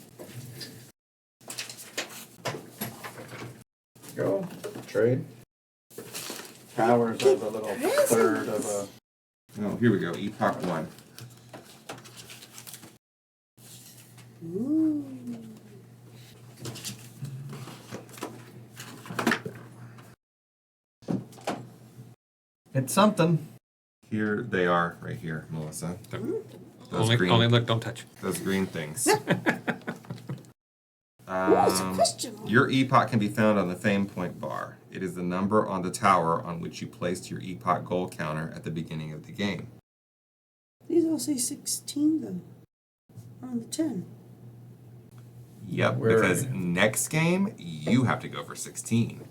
Go. Trade. Towers of a little third of a... Oh, here we go. Epoch 1. Ooh. It's something. Here they are, right here, Melissa. Those Only look, don't touch. Those green things. What's the question mark? Your epoch can be found on the fame point bar. It is the number on the tower on which you placed your epoch goal counter at the beginning of the game. These all say 16 though. On the 10. Yep, Where are because you? next game you have to go for 16.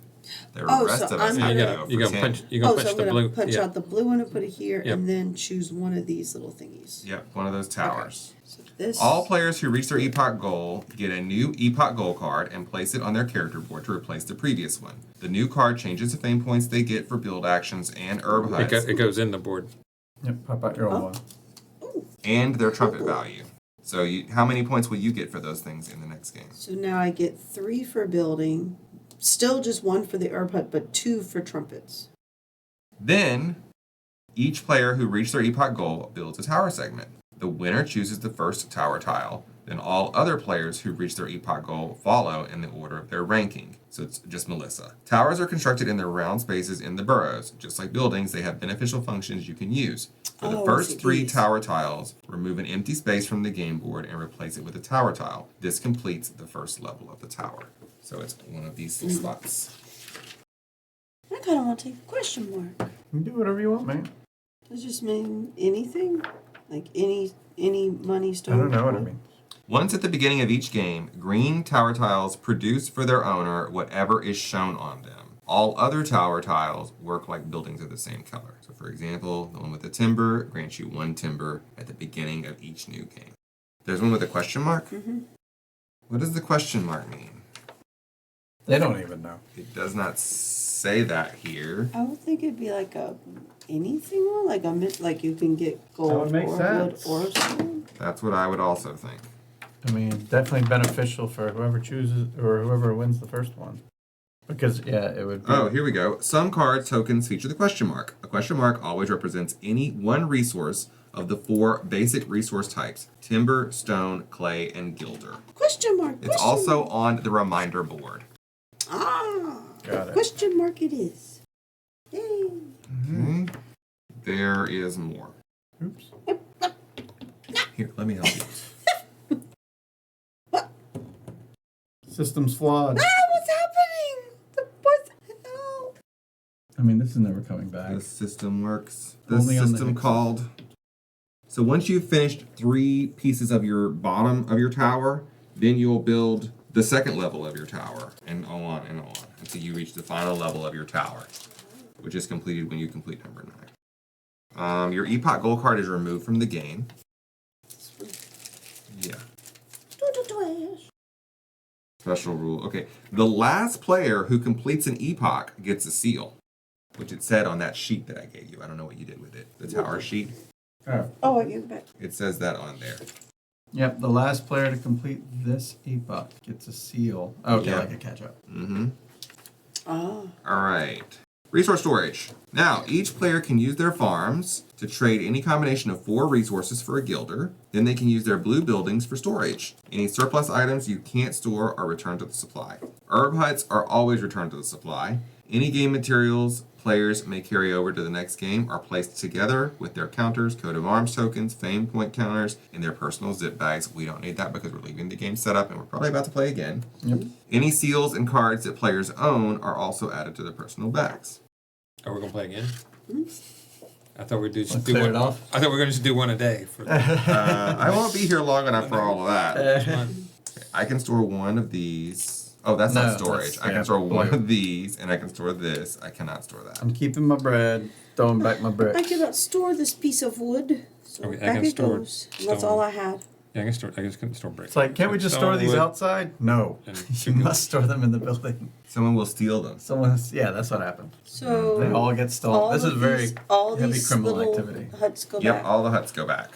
The Oh, rest so of us I'm have You to gonna- go for gotta 10. punch. You gonna Oh, punch so I'm the gonna blue. punch yeah. out the blue one and put it here, Yep. and then choose one of these little thingies. Yep, one of those towers. So this. All players who reach their epoch goal get a new epoch goal card and place it on their character board to replace the previous one. The new card changes the fame points they get for build actions and herb huts It goes in the board. Yep, pop out your old Oh. one. and their trumpet value. So how many points will you get for those things in the next game? So now I get 3 for building, still just 1 for the herb hut, but 2 for trumpets. Then, each player who reached their epoch goal builds a tower segment. The winner chooses the first tower tile. Then all other players who reach their epoch goal follow in the order of their ranking. So it's just Melissa. Towers are constructed in the round spaces in the burrows. Just like buildings, they have beneficial functions you can use. For the Oh, I first see 3 these. tower tiles, remove an empty space from the game board and replace it with a tower tile. This completes the first level of the tower. So it's one of these slots. I kind of want to take a question mark. You can do whatever you want, man. Does this mean anything? Like any money I stone? don't know what it means. Once at the beginning of each game, green tower tiles produce for their owner whatever is shown on them. All other tower tiles work like buildings of the same color. So for example, the one with the timber grants you 1 timber at the beginning of each new game. There's one with a question mark? Mm-hmm. What does the question mark mean? They don't even know. It does not say that here. I would think it'd be like a anything one, like you can get That would gold make or sense. wood or something. That's what I would also think. I mean, definitely beneficial for whoever chooses or whoever wins the first one. Because, yeah, it would be. Oh, here we go. Some card tokens feature the question mark. A question mark always represents any one resource of the 4 basic resource types: timber, stone, clay, and gilder. Question mark. It's question also mark. on the reminder board. Ah. Got it. Question mark. It is. Yay. Okay. There is more. Oops. Here, let me help you. System's flawed. Ah, what's happening? What the hell? I mean, this is never coming back. The system works. The Only on the system Hexes. called. So once you've finished 3 pieces of your bottom of your tower, then you'll build the second level of your tower, and on until you reach the final level of your tower, which is completed when you complete number 9. Your epoch goal card is removed from the game. Yeah. Special rule. Okay. The last player who completes an epoch gets a seal, which it said on that sheet that I gave you. I don't know what you did with it. The tower sheet. Oh. Oh, I give it back. It says that on there. Yep, the last player to complete this epoch gets a seal. Okay, Yeah. like a catch up. Mm-hmm. Ah. All right. Resource storage. Now, each player can use their farms to trade any combination of 4 resources for a guilder. Then they can use their blue buildings for storage. Any surplus items you can't store are returned to the supply. Herb huts are always returned to the supply. Any game materials players may carry over to the next game are placed together with their counters, coat of arms tokens, fame point counters, and their personal zip bags. We don't need that because we're leaving the game set up and we're probably about to play again. Yep. Any seals and cards that players own are also added to their personal bags. Are we gonna play again? I thought we'd just Wanna do clear one. it off? I thought we were gonna just do one a day. For I won't be here long enough for all of that. I can store one of these. Oh, that's No, not storage. that's- I can yeah, store one blue. of these, and I can store this. I cannot store that. I'm keeping my bread, throwing back my I bricks. cannot store this piece of wood. So Okay, I back can it store goes. And that's stone. all I had. Yeah, I just couldn't store bricks. It's like, can't we just store these outside? No. And You sugar. must store them in the building. Someone will steal them. Yeah, that's what happened. So They all get stolen. This is very all heavy these criminal little activity. huts go Yep, back. all the huts go back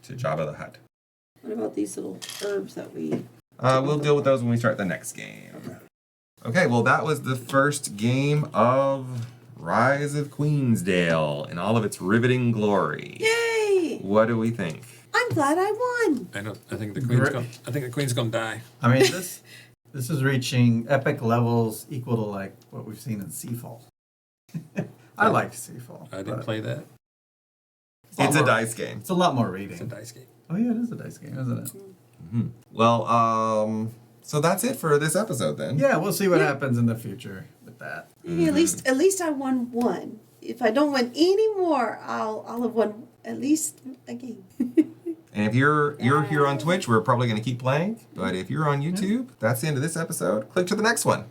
to Jabba the Hutt. What about these little herbs that we? We'll deal with those when we start the next game. Okay, well, that was the first game of Rise of Queensdale in all of its riveting glory. Yay! What do we think? I'm glad I won. I think the queen's gonna. I think the queen's gonna die. I mean, this is reaching epic levels equal to like what we've seen in Seafall. I like Seafall. I didn't but play that. It's a dice game. It's a lot more It's a reading. dice game. Oh yeah, it is a dice game, isn't it? Well, so that's it for this episode then. Yeah, we'll see what happens in the future with that. Hey, at least I won one. If I don't win any more, I'll have won at least a game. And if you're here on Twitch, we're probably going to keep playing. But if you're on YouTube, that's the end of this episode. Click to the next one.